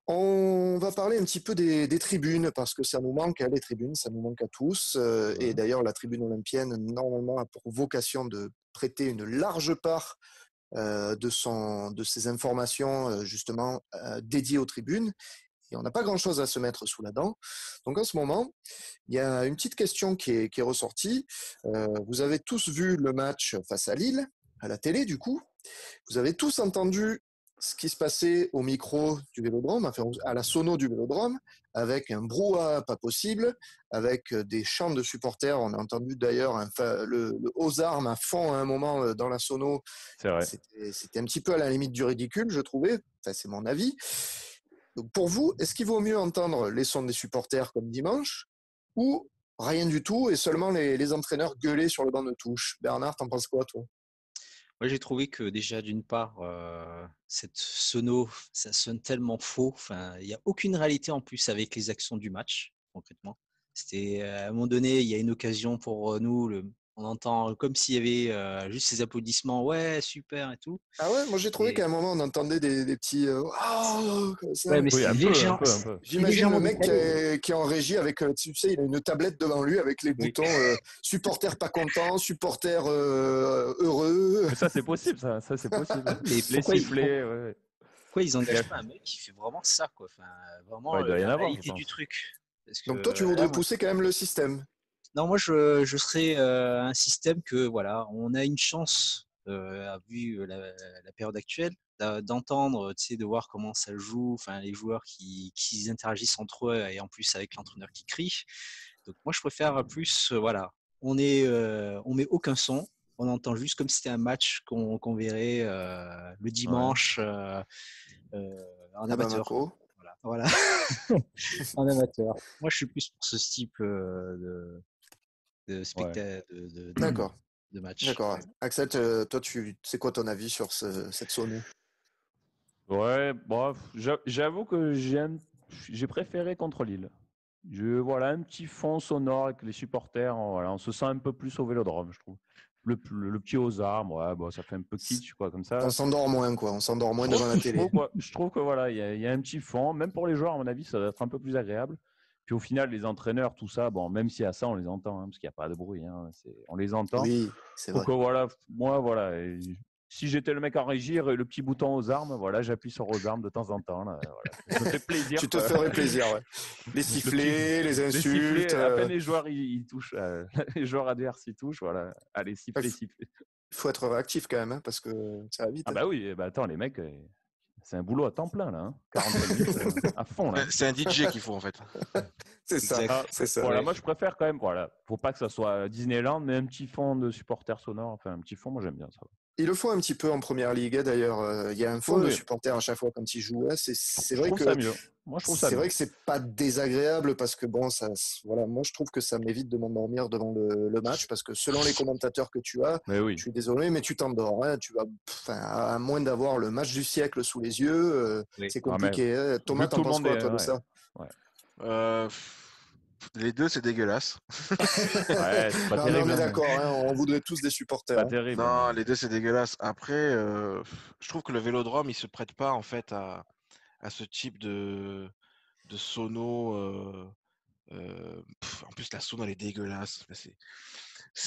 on va parler un petit peu des tribunes, parce que ça nous manque, les tribunes, ça nous manque à tous. Et d'ailleurs, la tribune olympienne, normalement, a pour vocation de prêter une large part de ses informations, justement, dédiées aux tribunes. Et on n'a pas grand-chose à se mettre sous la dent. Donc en ce moment, il y a une petite question qui est ressortie. Vous avez tous vu le match face à Lille, à la télé du coup. Vous avez tous entendu ce qui se passait au micro du Vélodrome, enfin à la sono du Vélodrome, avec un brouhaha pas possible, avec des chants de supporters. On a entendu d'ailleurs le aux armes à fond à un moment dans la sono. C'est vrai. C'était un petit peu à la limite du ridicule, je trouvais. Enfin, c'est mon avis. Donc pour vous, est-ce qu'il vaut mieux entendre les sons des supporters comme dimanche ou rien du tout et seulement les entraîneurs gueuler sur le banc de touche? Bernard, t'en penses quoi, toi? Moi, j'ai trouvé que déjà, d'une part, cette sono, ça sonne tellement faux. Enfin, il n'y a aucune réalité en plus avec les actions du match, concrètement. C'était à un moment donné, il y a une occasion pour nous. On entend comme s'il y avait juste ces applaudissements, ouais, super et tout. Ah ouais, moi j'ai trouvé qu'à un moment on entendait des petits comme ça. Ouais, mais c'est légèrement. J'imagine le mec qui est en régie avec, tu sais, il a une tablette devant lui avec les boutons supporters pas contents, supporters heureux. Mais ça c'est possible, ça c'est possible. Les sifflets. Pourquoi ils engagent pas un mec qui fait vraiment ça, quoi? Enfin, vraiment la réalité du truc. Parce que, donc toi tu voudrais pousser quand même le système? Non, moi je serais un système que voilà, on a une chance, vu la période actuelle, d'entendre, tu sais, de voir comment ça joue, enfin les joueurs qui interagissent entre eux et en plus avec l'entraîneur qui crie. Donc moi je préfère plus, voilà, on met aucun son, on entend juste comme si c'était un match qu'on verrait le dimanche en amateur. Voilà. En amateur. Moi je suis plus pour ce type de spectacle, de match. D'accord. Axel, toi, c'est quoi ton avis sur cette sono? Ouais, bon, j'avoue que j'ai préféré contre Lille. Voilà, un petit fond sonore avec les supporters. Voilà, on se sent un peu plus au Vélodrome, je trouve. Le petit aux armes, ouais, bon, ça fait un peu kitsch, quoi, comme On ça. s'endort moins, quoi. On s'endort moins devant la télé. Je trouve que voilà, il y a un petit fond. Même pour les joueurs, à mon avis, ça doit être un peu plus agréable. Puis au final, les entraîneurs, tout ça, bon, même s'il y a ça, on les entend, hein, parce qu'il n'y a pas de bruit. Hein, on les entend. Oui, c'est vrai. Donc voilà, moi, voilà. Si j'étais le mec en régie, le petit bouton aux armes, voilà, j'appuie sur aux armes de temps en temps. Là, voilà. Ça me fait plaisir. Tu te ferais plaisir, ouais. Les sifflets, les insultes. Les sifflets, à peine les joueurs ils touchent, les joueurs adverses ils touchent, voilà. Allez, siffler. Il faut être réactif quand même, hein, parce que ça va vite. Ah bah oui, bah attends, les mecs, c'est un boulot à temps plein là, hein. 45 minutes à fond là. C'est un DJ qu'il faut en fait. C'est ça. C'est ça. Voilà, Ouais. moi je préfère quand même, voilà, faut pas que ça soit Disneyland, mais un petit fond de supporters sonores, enfin un petit fond, moi j'aime bien ça. Ils le font un petit peu en première ligue, d'ailleurs. Il y a un fond de supporters à chaque fois quand ils jouent. C'est vrai que ça mieux. Moi, je trouve ça c'est vrai que c'est pas désagréable parce que bon, voilà, moi je trouve que ça m'évite de m'endormir devant le match parce que selon les commentateurs que tu as, je suis désolé, mais tu t'endors. Hein, à moins d'avoir le match du siècle sous les yeux, c'est compliqué. Hein. Thomas, t'en penses quoi toi de ça? Les deux, c'est dégueulasse. Ouais, c'est pas terrible. On est d'accord, hein, on voudrait tous des supporters. Pas terrible. Non, les deux, c'est dégueulasse. Après, je trouve que le Vélodrome, il se prête pas en fait à ce type de sono. En plus, la sono, elle est dégueulasse.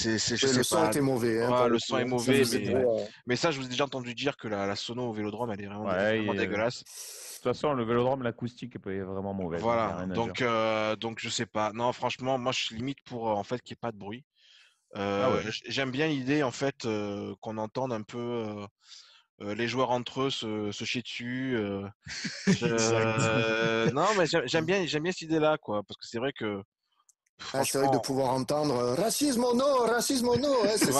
Le son était mauvais. Hein, le son est mauvais, mais ça, je vous ai déjà entendu dire que la sono au Vélodrome, elle est vraiment dégueulasse. De toute façon, le Vélodrome, l'acoustique est vraiment mauvaise. Voilà, donc je sais pas. Non, franchement, moi, je suis limite pour en fait qu'il n'y ait pas de bruit. J'aime bien l'idée en fait qu'on entende un peu les joueurs entre eux se chier dessus. Non, mais j'aime bien cette idée-là, quoi, parce que c'est vrai que. C'est vrai que de pouvoir entendre racisme ou non, ouais, c'est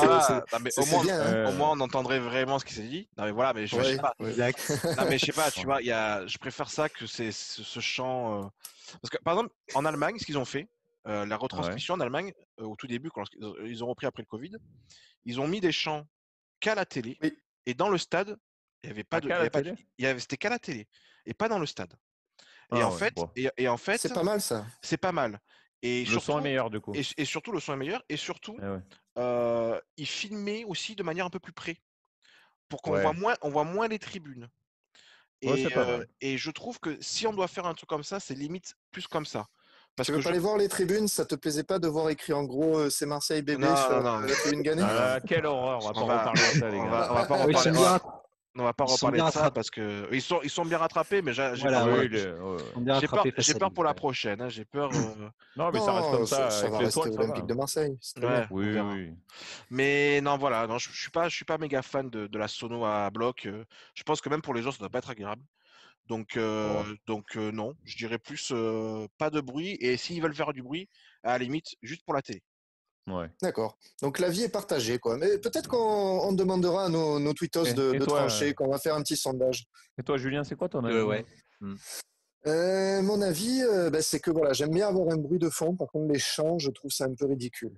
bien. Hein. Au moins, on entendrait vraiment ce qui s'est dit. Non, mais voilà, mais je sais pas. Exact. Non, mais je sais pas, tu vois, je préfère ça que ce chant. Parce que, par exemple, en Allemagne, ce qu'ils ont fait, la retransmission en Allemagne, au tout début, quand ils ont repris après le Covid, ils ont mis des chants qu'à la télé. Oui. Et dans le stade, il n'y avait pas de. C'était qu'à la télé. Et pas dans le stade. Et en fait, c'est pas mal ça. C'est pas mal. Et le son est meilleur du coup. Et surtout, le son est meilleur. Et surtout, ils filmaient aussi de manière un peu plus près. Pour qu'on voit moins les tribunes. Et je trouve que si on doit faire un truc comme ça, c'est limite plus comme ça. Parce tu veux pas aller voir les tribunes? Ça te plaisait pas de voir écrit en gros c'est Marseille bébé sur la tribune gagnée? Quelle horreur, on va pas reparler de ça les gars. On va pas reparler. On va pas reparler de ça parce que ils sont bien rattrapés, mais j'ai peur pour la prochaine. Hein, j'ai peur. Non, mais ça reste comme ça. Ça va rester Olympique de Marseille. Oui. Mais non, voilà. Non, je suis pas méga fan de la sono à bloc. Je pense que même pour les gens, ça doit pas être agréable. Donc non, je dirais plus pas de bruit. Et s'ils veulent faire du bruit, à la limite, juste pour la télé. Ouais. D'accord. Donc l'avis est partagé, quoi. Mais peut-être qu'on demandera à nos tweetos de trancher, qu'on va faire un petit sondage. Et toi, Julien, c'est quoi ton avis? Mon avis, c'est que voilà, j'aime bien avoir un bruit de fond. Par contre, les chants, je trouve ça un peu ridicule.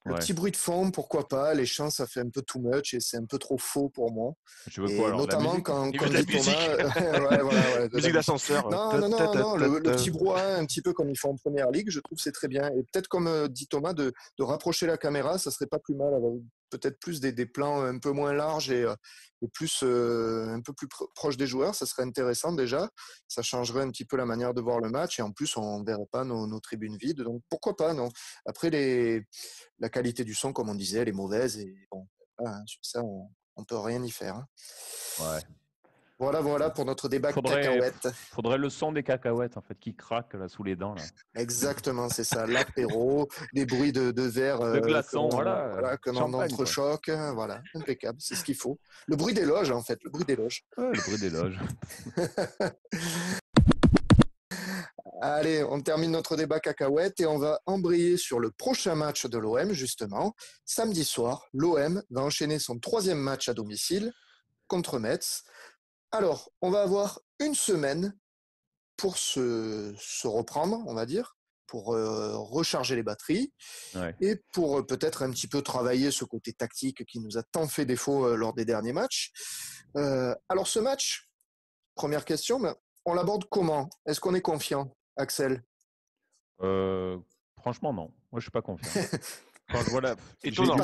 Le petit bruit de fond, pourquoi pas. Les chants, ça fait un peu too much et c'est un peu trop faux pour moi. Tu veux quoi, alors, notamment quand dit Thomas, musique d'ascenseur. Non, le petit brouhaha, un petit peu comme ils font en première ligue, je trouve c'est très bien. Et peut-être comme dit Thomas, de rapprocher la caméra, ça serait pas plus mal. Peut-être plus des plans un peu moins larges et plus un peu plus proche des joueurs, ça serait intéressant déjà. Ça changerait un petit peu la manière de voir le match et en plus on ne verrait pas nos tribunes vides. Donc pourquoi pas, non. Après la qualité du son, comme on disait, elle est mauvaise et bon, sur ça on peut rien y faire. Hein. Ouais. Voilà pour notre débat cacahuète. Faudrait le son des cacahuètes en fait qui craquent là sous les dents là. Exactement, c'est ça, l'apéro, des bruits de verre, de glaçons, comme en entrechoc, voilà, impeccable, c'est ce qu'il faut. Le bruit des loges en fait, le bruit des loges. Ouais, le bruit des loges. Allez, on termine notre débat cacahuète et on va embrayer sur le prochain match de l'OM justement. Samedi soir, l'OM va enchaîner son 3e match à domicile contre Metz. Alors, on va avoir une semaine pour se reprendre, on va dire, pour recharger les batteries et pour peut-être un petit peu travailler ce côté tactique qui nous a tant fait défaut lors des derniers matchs. Alors, ce match, première question, mais on l'aborde comment? Est-ce qu'on est confiant, Axel? Franchement, non. Moi, je suis pas confiant. Quand je vois Étonnant.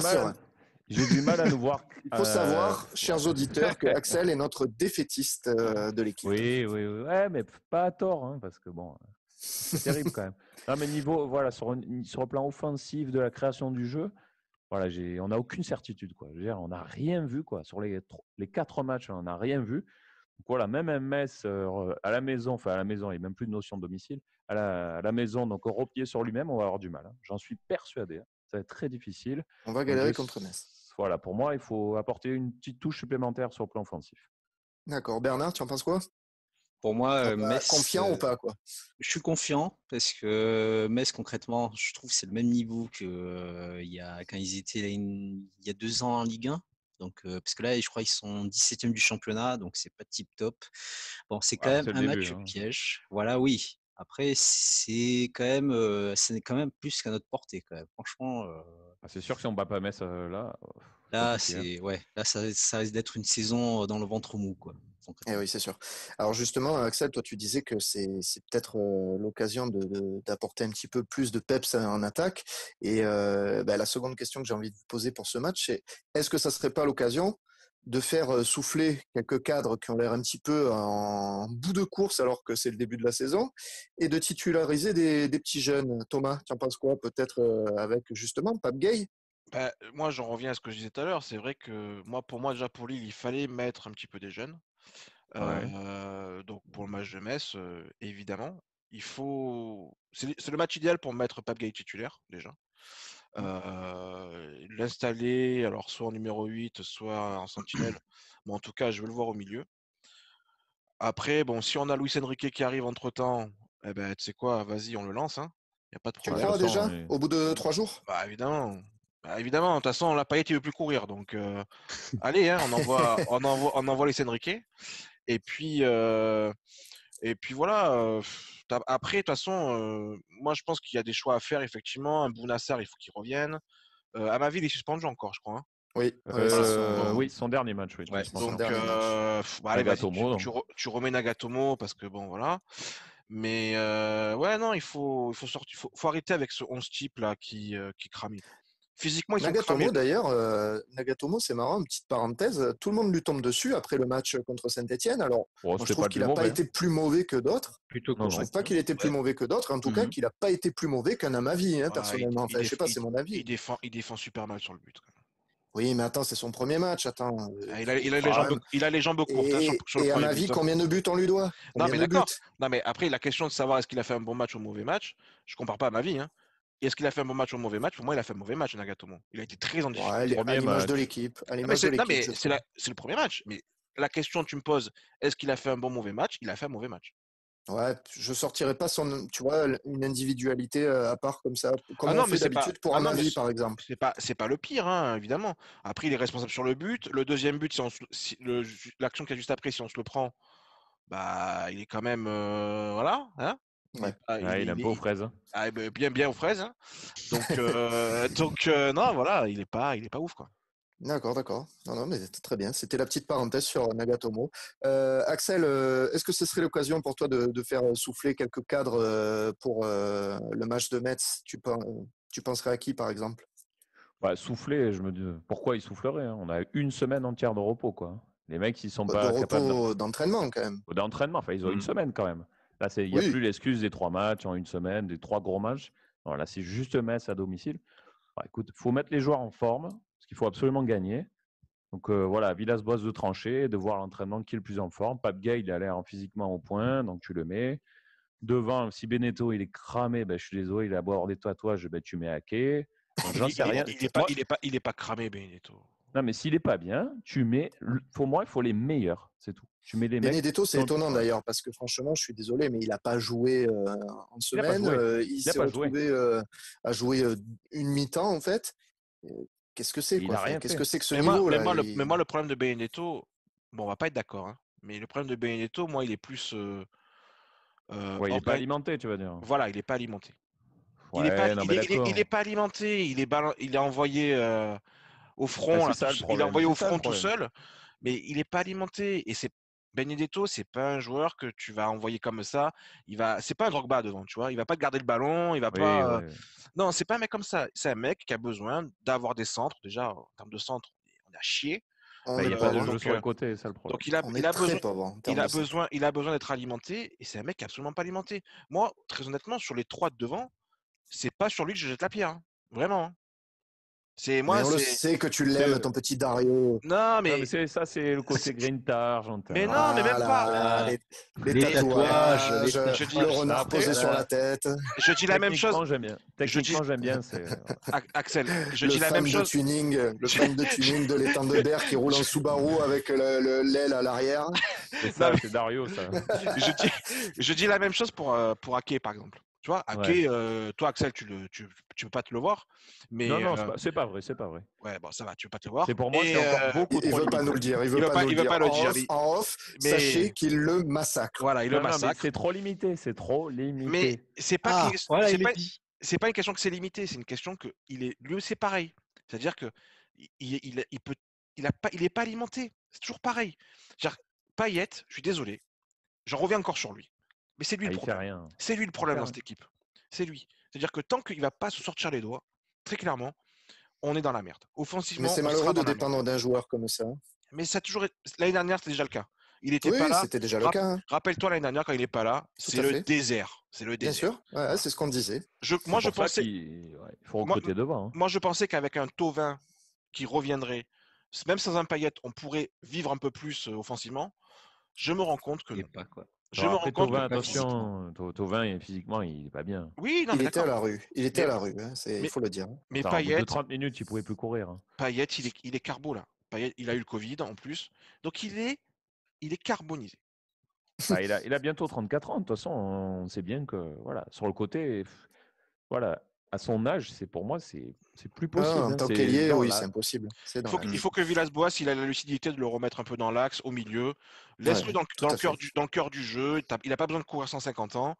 J'ai du mal à nous voir. Il faut savoir, chers auditeurs, que Axel est notre défaitiste de l'équipe. Oui. Ouais, mais pas à tort, hein, parce que bon, c'est terrible quand même. Non, mais niveau, voilà, sur le plan offensif de la création du jeu, voilà, on n'a aucune certitude, quoi. Je veux dire, on n'a rien vu, quoi. Sur les 4 matchs, on n'a rien vu. Donc voilà, même un Metz à la maison, il n'y a même plus de notion de domicile, à la maison, donc replié sur lui-même, on va avoir du mal. Hein. J'en suis persuadé. Hein. Ça va être très difficile. On va galérer contre Metz. Voilà, pour moi, il faut apporter une petite touche supplémentaire sur le plan offensif. D'accord. Bernard, tu en penses quoi? Pour moi, Metz. Confiant ou pas, quoi? Je suis confiant parce que Metz, concrètement, je trouve que c'est le même niveau que quand ils étaient il y a 2 ans en Ligue 1. Donc, parce que là, je crois qu'ils sont 17e du championnat, donc c'est pas tip top. Bon, c'est quand même un match piège. Voilà, oui. Après, c'est quand même plus qu'à notre portée, quand même. Franchement. C'est sûr que si on bat pas Metz là. Là, ça risque d'être une saison dans le ventre mou, quoi. Eh oui, c'est sûr. Alors justement, Axel, toi, tu disais que c'est peut-être l'occasion d'apporter un petit peu plus de peps en attaque. Et la seconde question que j'ai envie de vous poser pour ce match, c'est est-ce que ça serait pas l'occasion de faire souffler quelques cadres qui ont l'air un petit peu en bout de course alors que c'est le début de la saison et de titulariser des petits jeunes? Thomas, tu en penses quoi? Peut-être avec justement Pape Gueye? Moi, j'en reviens à ce que je disais tout à l'heure. C'est vrai que pour moi, déjà pour Lille, il fallait mettre un petit peu des jeunes. Donc pour le match de Metz, évidemment, c'est le match idéal pour mettre Pape Gueye titulaire déjà. L'installer, alors soit en numéro 8, soit en sentinelle. Mais en tout cas, je veux le voir au milieu. Après, bon, si on a Luis Enrique qui arrive entre-temps, tu sais quoi, vas-y, on le lance. Hein. Y a pas de Tu problème. crois déjà au bout de 3 jours? Évidemment. Évidemment, de toute façon, la Payet, il veut plus courir. Donc, allez, hein, on envoie Luis Enrique. Et puis voilà. Après, de toute façon, moi, je pense qu'il y a des choix à faire, effectivement. Un Bounassar, il faut qu'il revienne. Amavi, il est suspendu encore, je crois. Hein. Oui, son dernier match. Oui, ouais, donc, allez, Nagatomo, tu remets Nagatomo parce que bon, voilà. Mais ouais, non, il faut arrêter avec ce 11 type là qui crame. Physiquement, ils sont Nagatomo, d'ailleurs, Nagatomo, c'est marrant, une petite parenthèse, tout le monde lui tombe dessus après le match contre Saint-Etienne. Alors, moi, je trouve qu'il n'a pas été plus mauvais que d'autres. Je ne trouve pas qu'il était plus mauvais que d'autres, en tout cas qu'il n'a pas été plus mauvais qu'un Amavi, personnellement. Enfin, je sais pas, c'est mon avis. Il défend super mal sur le but. Oui, mais attends, c'est son premier match, attends. Il a les jambes courtes. Sur le et à ma vie, combien de buts on lui doit? Non, mais d'accord. Non, mais après, la question de savoir est-ce qu'il a fait un bon match ou un mauvais match, je ne compare pas à ma vie. Hein. Est-ce qu'il a fait un bon match ou un mauvais match? Pour moi, il a fait un mauvais match, Nagatomo. Il a été très en difficulté. À l'image de l'équipe. C'est le premier match. Mais la question que tu me poses, est-ce qu'il a fait un bon ou mauvais match? Il a fait un mauvais match. Ouais, je sortirais pas une individualité à part comme ça, comme on fait d'habitude pour Amavi, par exemple. C'est pas le pire, hein, évidemment. Après, il est responsable sur le but. Le deuxième but, l'action qu'il y a juste après, si on se le prend, il est quand même, voilà. Hein. Ouais. Il est un peu aux fraises. Bien aux fraises. Hein. Donc, non, voilà, il est pas ouf, quoi. D'accord. Non, mais très bien. C'était la petite parenthèse sur Nagatomo. Axel, est-ce que ce serait l'occasion pour toi de faire souffler quelques cadres pour le match de Metz? Tu penserais à qui, par exemple? Souffler, je me dis, pourquoi ils souffleraient, hein? On a une semaine entière de repos, quoi. Les mecs, ils sont pas capables d'entraînement, quand même. D'entraînement, enfin, ils ont une semaine, quand même. Là, il n'y a plus l'excuse des 3 matchs en une semaine, des 3 gros matchs. Non, là, c'est juste Metz à domicile. Écoute, il faut mettre les joueurs en forme, parce qu'il faut absolument gagner. Donc voilà, Villas-Boas de trancher, de voir l'entraînement qui est le plus en forme. Pape Gueye, il a l'air physiquement au point, donc tu le mets. Devant, si Beneteau, il est cramé, je suis désolé, il a beau avoir des tatouages, tu mets Ake. J'en sais rien. Il est pas cramé, Benedetto. Non, mais s'il n'est pas bien, tu mets. Pour moi, il faut les meilleurs, c'est tout. Tu mets les mecs. Benedetto, c'est étonnant d'ailleurs, parce que franchement, je suis désolé, mais il n'a pas joué en semaine. Il s'est retrouvé à jouer une mi-temps, en fait. Qu'est-ce que c'est, quoi? Qu'est-ce que c'est que ce niveau-là? Mais moi, le problème de Benedetto, bon, on va pas être d'accord, hein, mais le problème de Benedetto, moi, il est plus. il n'est pas alimenté, tu vas dire. Voilà, il n'est pas alimenté. Il n'est pas alimenté. Il est envoyé au front. Il est envoyé au front tout seul, mais il n'est pas alimenté. Et c'est Benedetto, c'est pas un joueur que tu vas envoyer comme ça. C'est pas un Drogba devant, tu vois. Il va pas te garder le ballon, il va Oui, pas. ouais. Non, c'est pas un mec comme ça. C'est un mec qui a besoin d'avoir des centres. Déjà, en termes de centres, on est à chier. On Bah, il est n'y a pas de pauvre. jeu Donc, sur les côtés, c'est ça le problème. donc On il est a très besoin, pauvre en termes de centre. il a besoin d'être alimenté. Et c'est un mec qui est absolument pas alimenté. Moi, très honnêtement, sur les trois de devant, c'est pas sur lui que je jette la pierre, hein. Vraiment, hein. Mais on le C'est. sait que tu l'aimes, C'est- ton petit Dario. Non, Non, mais mais. c'est le côté Grinta argentin. Mais Voilà. non, mais même pas. Voilà, Voilà. les Les tatouages, les tatouages, Je dis, le tatouages. renard Après, posé sur Voilà. la tête, je dis la même chose. techniquement, j'aime bien. Je dis, Techniquement, j'aime bien. C'est Axel, je le dis la même fan de chose. tuning, le fan de tuning de l'étang de Berre qui roule en Subaru avec l'aile à l'arrière. c'est Non, ça, c'est Dario, ça. je dis, je dis la même chose pour Ake, par exemple. Tu vois, Ake, Ouais. toi, Axel, tu peux pas te le voir. Non, Mais non, c'est pas vrai, c'est pas vrai. ouais, bon, ça va, tu peux pas te le voir. C'est pour moi, c'est encore beaucoup Il trop veut pas nous limité. le dire, il veut pas nous le Il veut dire. pas le dire. En off, sachez Mais qu'il le massacre. voilà, il le Non, non, mais massacre. c'est trop limité, c'est trop Mais limité. c'est pas Ah, voilà, il est dit. c'est pas une question que c'est limité, c'est une question que lui c'est pareil. C'est-à-dire que il peut il est pas alimenté. C'est toujours pareil. Genre, Payet, je suis désolé, j'en reviens encore sur lui. Mais c'est lui Ah, le il fait problème. rien. C'est lui le Il problème fait dans rien. cette équipe. C'est lui. C'est-à-dire que tant qu'il va pas se sortir les doigts, très clairement, on est dans la merde. Mais Offensivement, c'est on sera malheureux de dans la merde. dépendre d'un joueur comme ça. Mais ça a toujours l'année dernière, c'était déjà le cas. Il n'était pas Oui, là. c'était déjà le cas, hein. Rappelle-toi l'année dernière quand il n'est pas là, Tout c'est à le fait. désert. C'est le Bien désert. sûr, ouais, Voilà. c'est ce qu'on disait. Moi, C'est pour ça qu'il faut moi, recruter devant. Hein. moi, je pensais qu'avec un Thauvin qui reviendrait, même sans un Payet, on pourrait vivre un peu plus offensivement. Je me rends compte que Il est non. pas, quoi. Je Alors me rends après, compte que Thauvin, Pas physiquement. attention, Thauvin, physiquement, il est pas bien. oui, non, Il mais était à d'accord. la rue. Il était Mais, à la rue, hein, il mais, faut le dire. mais Attends, au bout de Payet, 30 minutes, il pouvait plus courir. Hein. Payet, il est carbo là. Payet, il a eu le Covid en plus. Donc il est carbonisé. Bah, il a bientôt 34 ans. De toute façon, on sait bien que voilà, sur le côté, voilà, à son âge, pour moi, c'est plus Ah, possible. en Hein. tant C'est qu'ailier, dans oui, c'est la. impossible. C'est dans Il l'axe. faut que Villas-Boas, il a la lucidité de le remettre un peu dans l'axe, au milieu. Laisse-le Ouais, tout à fait. dans le cœur du jeu. Il n'a pas besoin de courir 150 ans.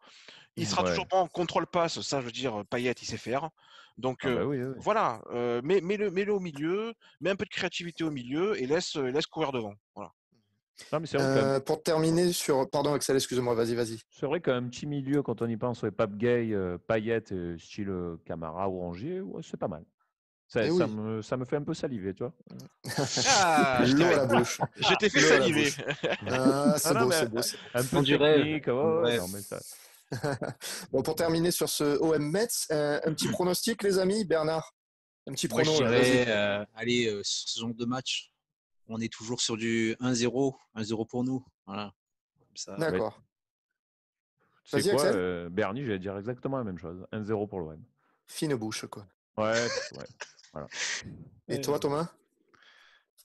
Il sera Ouais. toujours pas en contrôle passe. Ça, je veux dire, Payet, il sait faire. Donc Ah bah oui, oui. voilà, mets-le au milieu, mets un peu de créativité au milieu et laisse courir devant. Voilà. Non, mais c'est vrai que Pour terminer sur... Pardon Axel, excuse-moi, vas-y. c'est vrai qu'un petit milieu, quand on y pense, ouais, Pape Gay, Payet, style Camara ou Rongier, ouais, c'est pas mal. Eh oui, Ça me fait un peu saliver, tu vois. Ah, l'eau à la bouche. je t'ai fait L'eau à la saliver. bouche. Ah, Ah c'est non, beau, mais c'est beau. un peu Dans de du rêve. technique. Dans du Ouais, rêve. non, mais ça. Bon, pour terminer sur ce OM Metz, un petit pronostic, les amis, Bernard. Un petit Moi, je prono, là, vas-y. dirais, allez, sur ce genre de match, on est toujours sur du 1-0, 1-0 pour nous. Voilà. Comme ça. D'accord. C'est Vas-y, quoi, Axel. Bernie, j'allais dire exactement la même chose. 1-0 pour l'OM. Fine bouche, quoi. Ouais, voilà. Et toi, Thomas?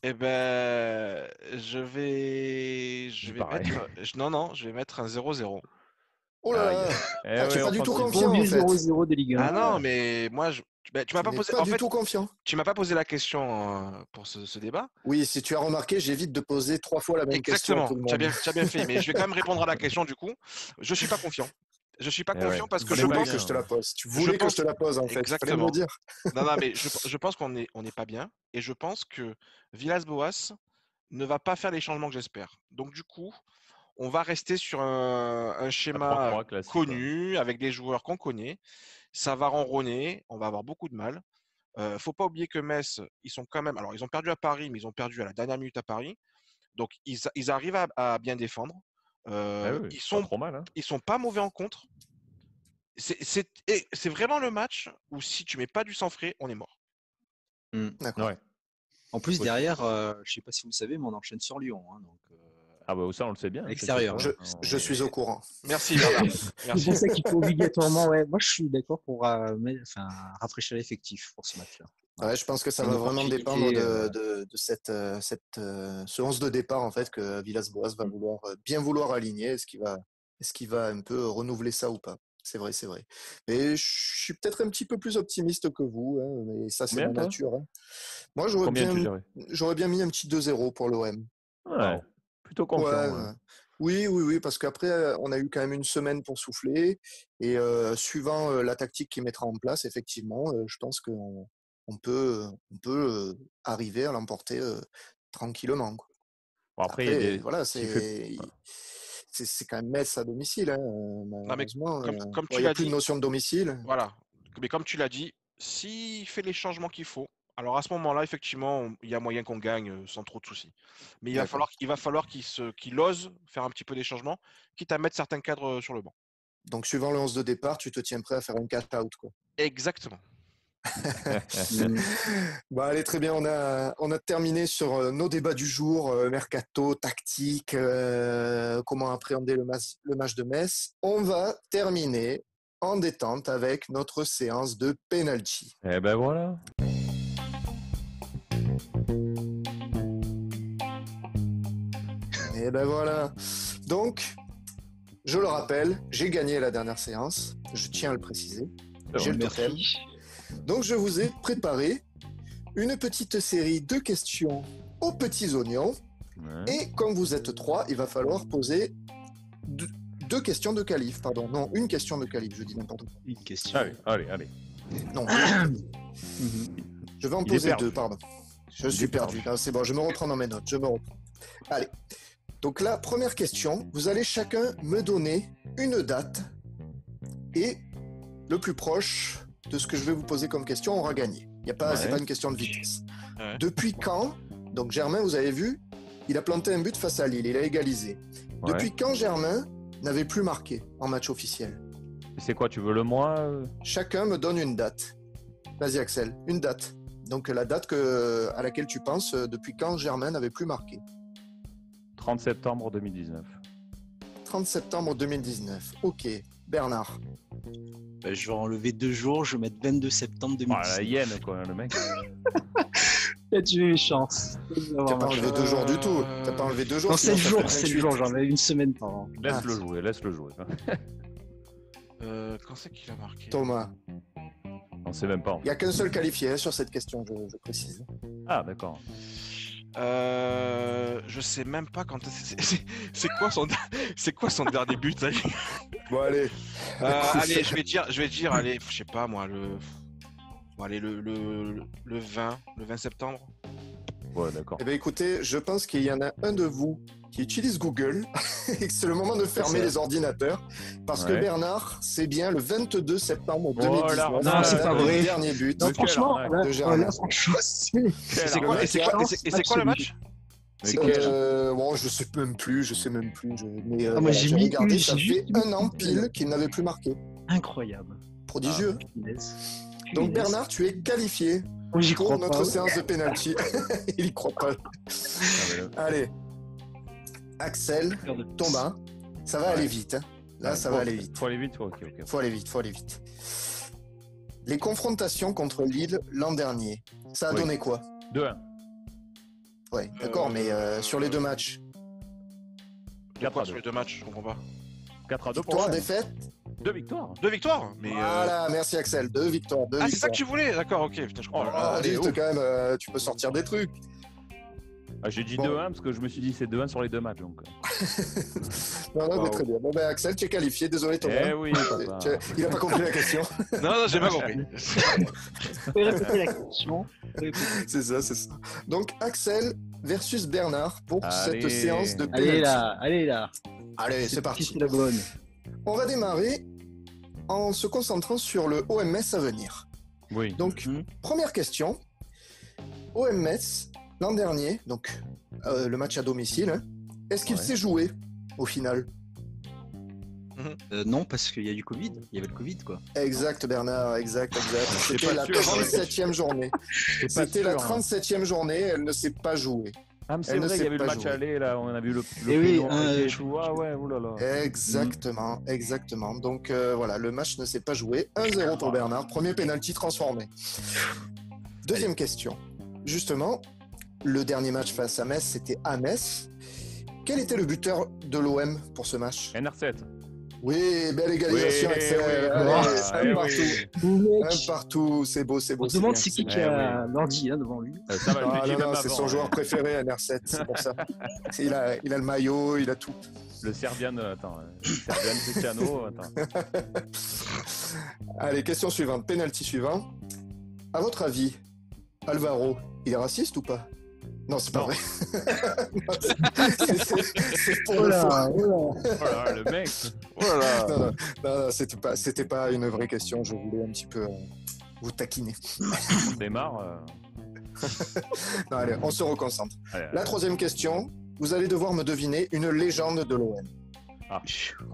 Eh ben, je vais Pareil. mettre. Non, je vais mettre un 0-0. Oh là Aïe. là, Eh tu ouais, n'es pas du tout offensive. confiant, Bon en vieux fait. 0-0 de Ligue 1. Ah non, mais moi, tu m'as Tu pas n'es posé. pas En du fait, tout confiant. tu m'as pas posé la question pour ce débat. Oui, si tu as remarqué, j'évite de poser 3 fois la même question à tout Exactement. le Tu monde. as bien fait, mais je vais quand même répondre à la question du coup. Je suis pas confiant. Je suis pas Eh confiant ouais. parce Tu que je Fallait pas voulais pense. que bien. je te la pose. Tu Je voulais que je pense te la pose, en fait. Il fallait me le exactement. dire. Non, mais je pense qu'on n'est pas bien et je pense que Villas-Boas ne va pas faire les changements que j'espère. Donc du coup, on va rester sur un À schéma 3-3 classique. Quoi. connu avec des joueurs qu'on connaît. Ça va ronronner, on va avoir beaucoup de mal. Faut pas oublier que Metz, ils sont quand même. Alors, ils ont perdu à Paris, mais ils ont perdu à la dernière minute à Paris. Donc, ils arrivent à bien défendre. Eh oui, pas trop mal. Hein. Ils sont pas mauvais en contre. C'est vraiment le match où si tu mets pas du sang frais, on est mort. D'accord. Ouais. En plus, Possible. derrière, je sais pas si vous le savez, mais on enchaîne sur Lyon. Hein, donc, Ah bah ça, on le sait bien. à l'extérieur. c'est sûr, Je suis au courant. Merci Bernard. C'est Merci. pour ça qu'il faut obligatoirement. Ouais, moi, je suis d'accord pour rafraîchir l'effectif pour ce match-là. Ouais, je pense que ça C'est va une vraiment opportunité, dépendre de ce 11 de départ en fait que Villas-Boas va bien vouloir aligner. Est-ce qu'il va un peu renouveler ça ou pas? C'est vrai, c'est vrai. Mais je suis peut-être un petit peu plus optimiste que vous, hein, mais ça c'est Combien, ma toi? nature. Hein. Moi Combien tu dirais? j'aurais bien mis un petit 2-0 pour l'OM. Ouais, plutôt Ouais, confiant. Ouais. oui, parce qu'après, on a eu quand même une semaine pour souffler. Et suivant la tactique qu'il mettra en place, effectivement, je pense qu'on peut arriver à l'emporter tranquillement, quoi. Bon, après, il y a des... voilà, s'il fait- c'est quand même Metz à domicile. Hein, Non, mais malheureusement, comme il tu n'y a l'as plus de dit, notion de domicile. voilà. Mais comme tu l'as dit, s'il fait les changements qu'il faut, alors à ce moment-là, effectivement, il y a moyen qu'on gagne sans trop de soucis. Mais D'accord. il va falloir qu'il ose faire un petit peu des changements, quitte à mettre certains cadres sur le banc. Donc, suivant le 11 de départ, tu te tiens prêt à faire un cash-out, quoi. Exactement. Bon, allez, très bien. On a terminé sur nos débats du jour, mercato, tactique, comment appréhender le match de Metz. On va terminer en détente avec notre séance de penalty. Eh ben voilà. Et ben voilà. Donc, je le rappelle, j'ai gagné la dernière séance. Je tiens à le préciser. J'ai le totem. Merci. Donc, je vous ai préparé une petite série de questions aux petits oignons. Ouais. Et comme vous êtes 3, il va falloir poser deux questions de qualif. Pardon, non, une question de qualif, je dis n'importe quoi. Une question. Allez. Non, Mhm. je vais en Il est poser perdu. 2, pardon. Je Il suis est perdu. perdu. Non, c'est bon, je me reprends dans mes notes. Je me reprends. Allez. Donc la première question, vous allez chacun me donner une date et le plus proche de ce que je vais vous poser comme question aura gagné. C'est pas une question de vitesse. Ouais. Depuis quand, donc Germain, vous avez vu, il a planté un but face à Lille, il a égalisé. Ouais. Depuis quand Germain n'avait plus marqué en match officiel? C'est quoi, tu veux le mois Chacun me donne une date. Vas-y Axel, une date. Donc la date à laquelle tu penses depuis quand Germain n'avait plus marqué. 30 septembre 2019. 30 septembre 2019. Ok. Bernard. Ben, je vais enlever 2 jours, je vais mettre 22 septembre Oh, la 2019. hyène, quoi, le mec. Tu as eu chance. T'as pas enlevé 2 jours du tout. T'as pas enlevé 2 jours. Non, sinon 7 ça jours, fait 7 28. jours, j'en avais une semaine par an. Laisse-le jouer. Quand c'est qu'il a marqué? Thomas. On sait même pas. Il n'y a qu'un seul qualifié hein, sur cette question, je précise. Ah, d'accord. Je sais même pas quand. C'est quoi son dernier but ça Bon, allez. Allez, je vais dire, allez, je sais pas moi, le 20 septembre. Ouais, d'accord. Eh bien, écoutez, je pense qu'il y en a un de vous qui utilise Google et que c'est le moment de fermer ça. les ordinateurs parce que Ouais. Bernard, c'est bien le 22 septembre Oh 2019. là, non, c'est pas vrai. Le dernier but. Non, Quelle franchement, arnaque. de Germain. là, franchement, Quelle C'est quoi, arnaque. c'est quoi le match? C'est quoi Bon, je sais même plus. Mais moi, voilà, j'ai j'ai mis regardé, une, ça j'ai fait juste mis un an une. pile qu'il n'avait plus marqué. Incroyable. Prodigieux. Punaise. Donc Punaise. Bernard, tu es qualifié Oh, j'y pour crois notre pas. séance de penalty. Il y croit pas. Ah, mais Allez, Axel, Thomas, ça va aller vite. Hein. Là, Ouais, ça va aller vite. Faut aller vite, ok. Faut aller vite. Les confrontations contre Lille l'an dernier, ça a Oui. donné quoi? 2-1. Ouais, d'accord, mais sur les 2 matchs, 4 à Sur 2. les 2 matchs, je comprends pas. 4 à 2 pour victoire, moi. défaite. 2 victoires. 2 victoires, mais. Voilà, merci Axel, 2 victoires. Ah, c'est ça que tu voulais? D'accord, ok, putain, je Oh comprends. là là, Ah, allez, vite, oh. quand même, tu peux sortir des trucs. Ah, j'ai dit Bon. 2-1 parce que je me suis dit c'est 2-1 sur les 2 matchs. Donc. Non, mais Wow. très bien. Bon, ben Axel, tu es qualifié, désolé Thomas. Eh oui, papa. Il a pas compris la question. Non, j'ai pas compris. Vous pouvez répéter la question. C'est ça. Donc Axel versus Bernard pour Allez. cette séance de Allez penalty. là. Allez, c'est Qui parti. c'est la bonne? On va démarrer en se concentrant sur le OMS à venir. Oui. Donc, Mhm. première question. OMS, l'an dernier, donc le match à domicile, hein, est-ce qu'il Ouais. s'est joué au final? Non, parce qu'il y a du Covid. Il y avait le Covid, quoi. Exact, Bernard, exact. C'est C'était pas la sûr, 37e journée. C'est pas C'était la sûr, hein. 37e journée, elle ne s'est pas jouée. Ah, mais c'est Elle ne vrai, il y s'est avait le pas match jouée. aller, là, on a vu le Eh oui, prénom arrêté et je- tout. Ah ouais, oulala. Exactement. Donc voilà, le match ne s'est pas joué. 1-0 pour Bernard, premier penalty transformé. Deuxième question. Justement, le dernier match face à Metz, c'était à Metz. Quel était le buteur de l'OM pour ce match? NR7. Oui, belle égalisation, Oui, Axel. oui, Allez, ah, un eh partout. oui. Un partout, c'est beau. On se c'est demande bien, c'est qui bien. qui Eh a l'ordi devant lui. Ça va, je Ah, l'ai dit non, même c'est avant, son joueur hein. préféré, NR7, c'est pour ça. Il a le maillot, il a tout. Le Serbian, Serbian Cristiano, attends. Allez, question suivante, penalty suivant. À votre avis, Alvaro, il est raciste ou pas? Non, c'est pas Non. vrai. C'est pour le faux. Voilà, le mec. Voilà. Non, c'était pas une vraie question. Je voulais un petit peu vous taquiner. On démarre. Non, allez, on se reconcentre. Allez, La troisième question, vous allez devoir me deviner une légende de l'OM. Ah.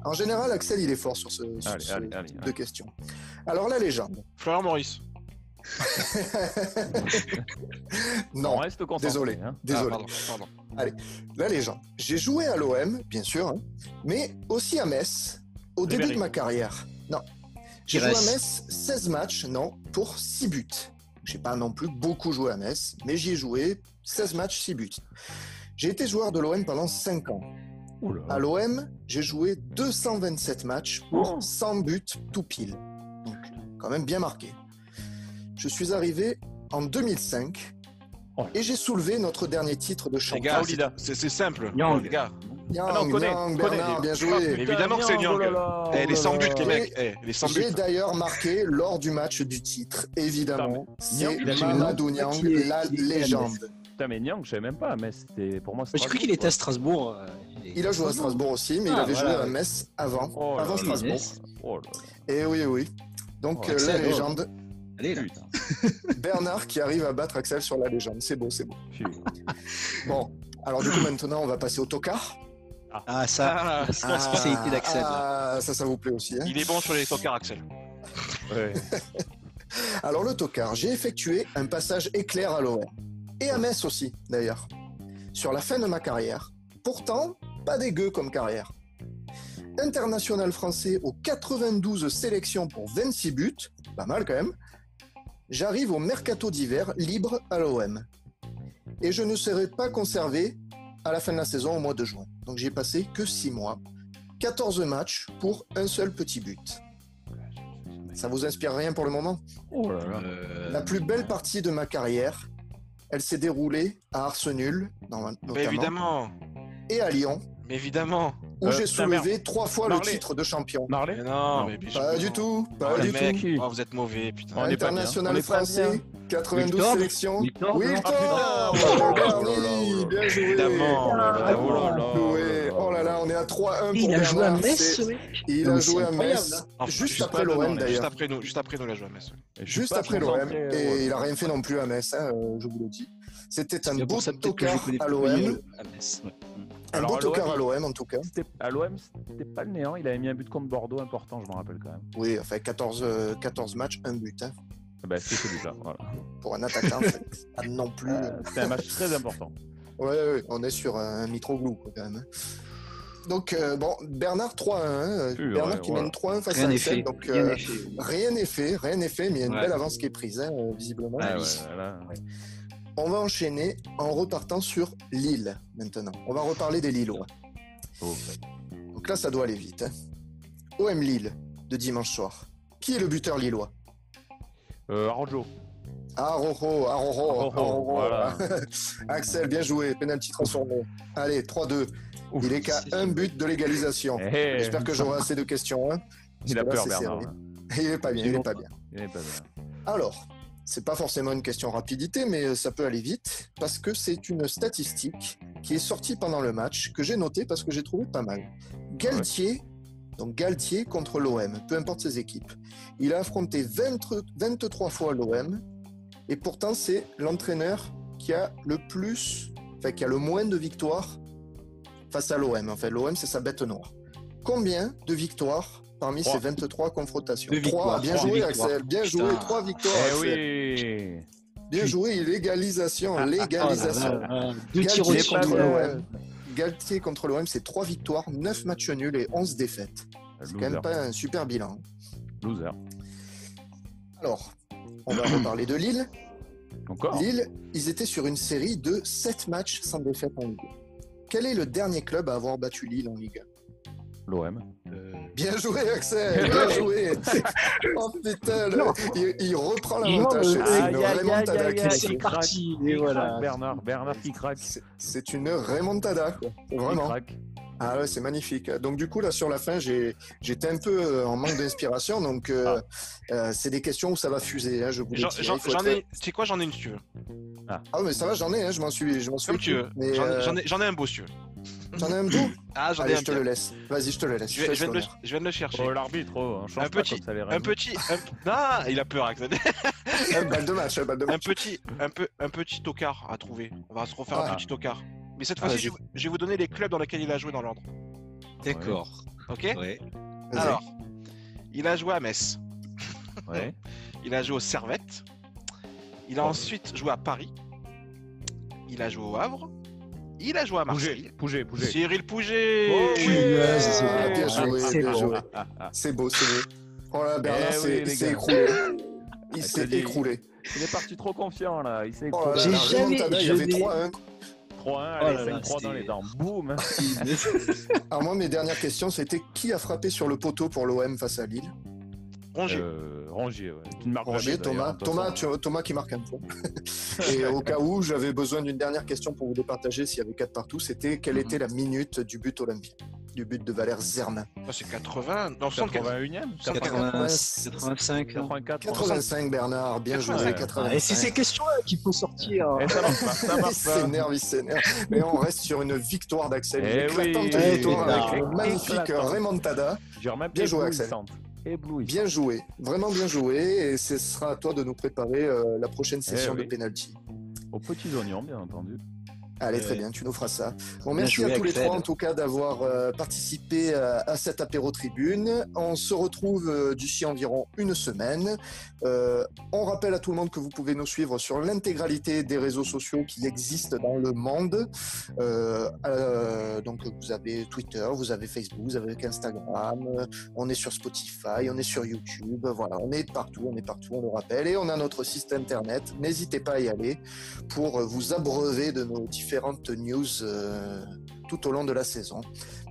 En général, Axel, il est fort sur ce Allez. deux questions. Alors, la légende. Florian Maurice. On Non, reste concentré. désolé. Hein. désolé. Pardon. La légende. J'ai joué à l'OM, bien sûr, hein, mais aussi à Metz au Ribéry. début de ma carrière. Non. J'ai joué Pires. à Metz 16 matchs, non, pour 6 buts. J'ai pas non plus beaucoup joué à Metz, mais j'y ai joué 16 matchs, 6 buts. J'ai été joueur de l'OM pendant 5 ans. Oula. À l'OM, j'ai joué 227 matchs pour 100 buts tout pile. Donc, quand même bien marqué. Je suis arrivé en 2005 et j'ai soulevé notre dernier titre de Les champion. gars, Paolida. c'est simple. Yang. Les gars. Yang, Ah non, connais, Bernard, bien joué. Mais évidemment que c'est Nyang. Les 100 buts, les mecs. Les 100 buts. J'ai d'ailleurs marqué lors du match du titre, évidemment. C'est Nyang, il a joué Mamadou longtemps Niang, qu'il est- la qu'il est à légende. Putain, mais Nyang, je savais même pas, mais c'était pour moi. J'ai cru qu'il était à Strasbourg. Il a joué à Strasbourg aussi, mais il Ah, avait voilà. joué à Metz avant, Oh là avant là. Strasbourg. Metz. Oh là là. Et oui. Donc, Oh, la Axel, légende, Allez, là. Putain. Bernard qui arrive à battre Axel sur la légende. C'est beau, c'est beau. Putain. Bon, alors du coup, maintenant, on va passer au tocard. Ah, ça, Ah, c'est la spécialité d'Axel. Ça vous plaît aussi. Hein. il est bon sur les tocards, Axel. Ouais. Alors, le tocard, j'ai effectué un passage éclair à l'OM. Et à Metz aussi, d'ailleurs. Sur la fin de ma carrière. Pourtant, pas dégueu comme carrière. International français aux 92 sélections pour 26 buts, pas mal quand même. J'arrive au mercato d'hiver libre à l'OM. Et je ne serai pas conservé à la fin de la saison au mois de juin. Donc j'ai passé que 6 mois. 14 matchs pour un seul petit but. Ça vous inspire rien pour le moment? Oh là là. La plus belle partie de ma carrière, elle s'est déroulée à Arsenal, Mais notamment, évidemment. et à Lyon, Mais évidemment. où j'ai ta mère. soulevé 3 fois le Marley. titre de champion. Marley. Mais non, Non. mais bien Pas sûr. du tout, Oh, pas les du mecs, tout. oh, vous êtes mauvais, putain. On est pas bien, International on est pas français, bien. 92 Wiltord. sélections. Wiltord, Wiltord, Ah, putain. bravo, Oh là Bernie, là. bien joué. Évidemment. Oh là là. Joué. Oh là là, on est à 3-1 pour Il a joué à Bernard. Metz, C'est- ce mec. Il Non, a mais joué c'est à incroyable, Metz, hein. Enfin, juste après pas l'OM devant, d'ailleurs. Juste après nous, la joué à Metz. Je suis Juste pas après l'OM, concentré, et ouais. il a rien fait non plus à Metz, hein, je vous le dis. C'était un C'est beau pour ça peut-être que je tocard connais à plus l'OM, mieux à Metz. Ouais. un Alors, beau à tocard l'OM, à l'OM en tout cas. À l'OM, c'était pas le néant. Il avait mis un but contre Bordeaux important, je m'en rappelle quand même. Oui, enfin 14 matchs, un but, hein, Bah, c'est celui-là. Voilà. pour un attaquant, en fait. Pas non plus. C'était un match très important. Ouais, on est sur un Mitroglou quoi, quand même. hein. Donc, bon, Bernard 3-1, hein, Oui, Bernard ouais, qui voilà. mène 3-1 face Rien à n'est Axel, fait. donc Rien n'est fait. rien n'est fait, mais il y a une Ouais. belle avance qui est prise, hein, visiblement. Ah, oui. ouais, là. On va enchaîner en repartant sur Lille maintenant. On va reparler des Lillois. Oh. Donc là, ça doit aller vite. hein. OM Lille, de dimanche soir. Qui est le buteur lillois? Arrojo. Arrojo. Voilà. Axel, bien joué. Penalty transformé. Allez, 3-2. Ouf. Il est qu'à un but de l'égalisation. Eh, J'espère que j'aurai assez de questions. hein. Il a Parce peur, que là, c'est Bernard. serré. Il est pas bien, il est pas bien. Il est pas bien. Alors, c'est pas forcément une question rapidité, mais ça peut aller vite, parce que c'est une statistique qui est sortie pendant le match, que j'ai notée parce que j'ai trouvé pas mal. Galtier, donc Galtier contre l'OM, peu importe ses équipes. Il a affronté 23 fois l'OM, et pourtant c'est l'entraîneur qui a qui a le moins de victoires face à l'OM. En fait, l'OM, c'est sa bête noire. Combien de victoires parmi Trois. ces 23 confrontations? Deux 3. victoires, Bien trois joué, victoires. Axel. Bien Putain. joué. 3 victoires. Eh Axel. oui. Bien joué. Légalisation. Oh là Légalisation. là, deux tirs Galtier au-dessus contre de l'OM. Galtier contre l'OM, c'est 3 victoires, 9 matchs nuls et 11 défaites. C'est quand même pas un super bilan. Loser. Alors, on va reparler de Lille. Encore. Lille, ils étaient sur une série de 7 matchs sans défaite en Ligue 1. Quel est le dernier club à avoir battu Lille en Ligue 1? L'OM. Bien joué, Axel, bien joué. Oh putain, il reprend l'avantage. Non, C'est Aïe, une aïe, remontada aïe, qui aïe, est- aïe. C'est Il craque, parti, il et voilà. craque, Bernard qui craque. C'est une remontada, quoi. Il Vraiment. craque. Ah ouais, c'est magnifique. Donc du coup, là, sur la fin, j'étais un peu en manque d'inspiration. Donc, c'est des questions où ça va fuser, hein, je vous le dis. Il faut J'en être- ai, tu sais quoi, j'en ai une si tu veux. Ah, mais ça va, j'en ai, hein, je m'en suis. Comme tu veux. Mais, J'en ai un beau, si tu veux. J'en ai un tout. Ah, j'en ai Allez, un je te le laisse. Vas-y, je te le laisse. Je viens de le chercher. Oh, l'arbitre, on change Un pas petit, comme ça, les un règles. petit, non, il a peur, Axel. Balle de match, balle de match. Un petit tocard à trouver. On va se refaire Ah. un petit tocard. Mais cette Ah, fois-ci, vas-y. je vais vous donner les clubs dans lesquels il a joué dans l'ordre. D'accord. Ok? Ouais. Vas-y. Alors, il a joué à Metz. Ouais. Il a joué au Servette. Il a ensuite joué à Paris. Il a joué au Havre. Il a joué à Marseille. Pouget. Cyril Pouget. Oh, oui. Ah, bien joué, C'est bien beau. joué. C'est beau, c'est beau. Oh là, Bernard Eh oui, les s'est gars. écroulé. Il Ah, s'est je te dis. écroulé. Il est parti trop confiant là. Il s'est Oh là là, J'ai la jamais- remontada, il y avait je n'ai- 3-1. 3-1, Oh allez, là là, 5-3 dans c'était- les dents. Boum. Alors moi, mes dernières questions, c'était qui a frappé sur le poteau pour l'OM face à Lille? Rongier. Rongier, ouais. Qui ne marque Rongier, jamais, d'ailleurs, Thomas, de toute façon. Thomas qui marque un point. Et au cas où, j'avais besoin d'une dernière question pour vous départager s'il y avait 4 partout, c'était quelle était la minute du but olympien? Du but de Valère Zermain. Ah, c'est 80. Non, 75. 81e 85. 84 85 Bernard, bien joué, 85. 85. Et c'est ces questions-là qu'il faut sortir. Et ça marche pas, ça Il marche pas. s'énerve, il s'énerve. Mais on reste sur une victoire d'Axel. Une Eh éclatante oui, victoire putain. avec une magnifique Éclatante. remontada. Genre même Bien joué, Axel. Éblouissante. Bien joué, vraiment bien joué. Et ce sera à toi de nous préparer la prochaine session de oui. penalty. Aux petits oignons, bien entendu. Allez, très bien, tu nous feras ça. Bon, Bien merci joué, à tous les Axel. trois, en tout cas, d'avoir participé à cet apéro tribune. On se retrouve d'ici environ une semaine. On rappelle à tout le monde que vous pouvez nous suivre sur l'intégralité des réseaux sociaux qui existent dans le monde. Donc, vous avez Twitter, vous avez Facebook, vous avez Instagram, on est sur Spotify, on est sur YouTube. Voilà, on est partout, on le rappelle. Et on a notre site internet. N'hésitez pas à y aller pour vous abreuver de nos différentes news tout au long de la saison.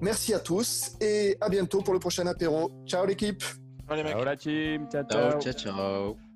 Merci à tous et à bientôt pour le prochain apéro. Ciao l'équipe! Allez, mec. Ciao la team, ciao. Ciao, ciao, ciao.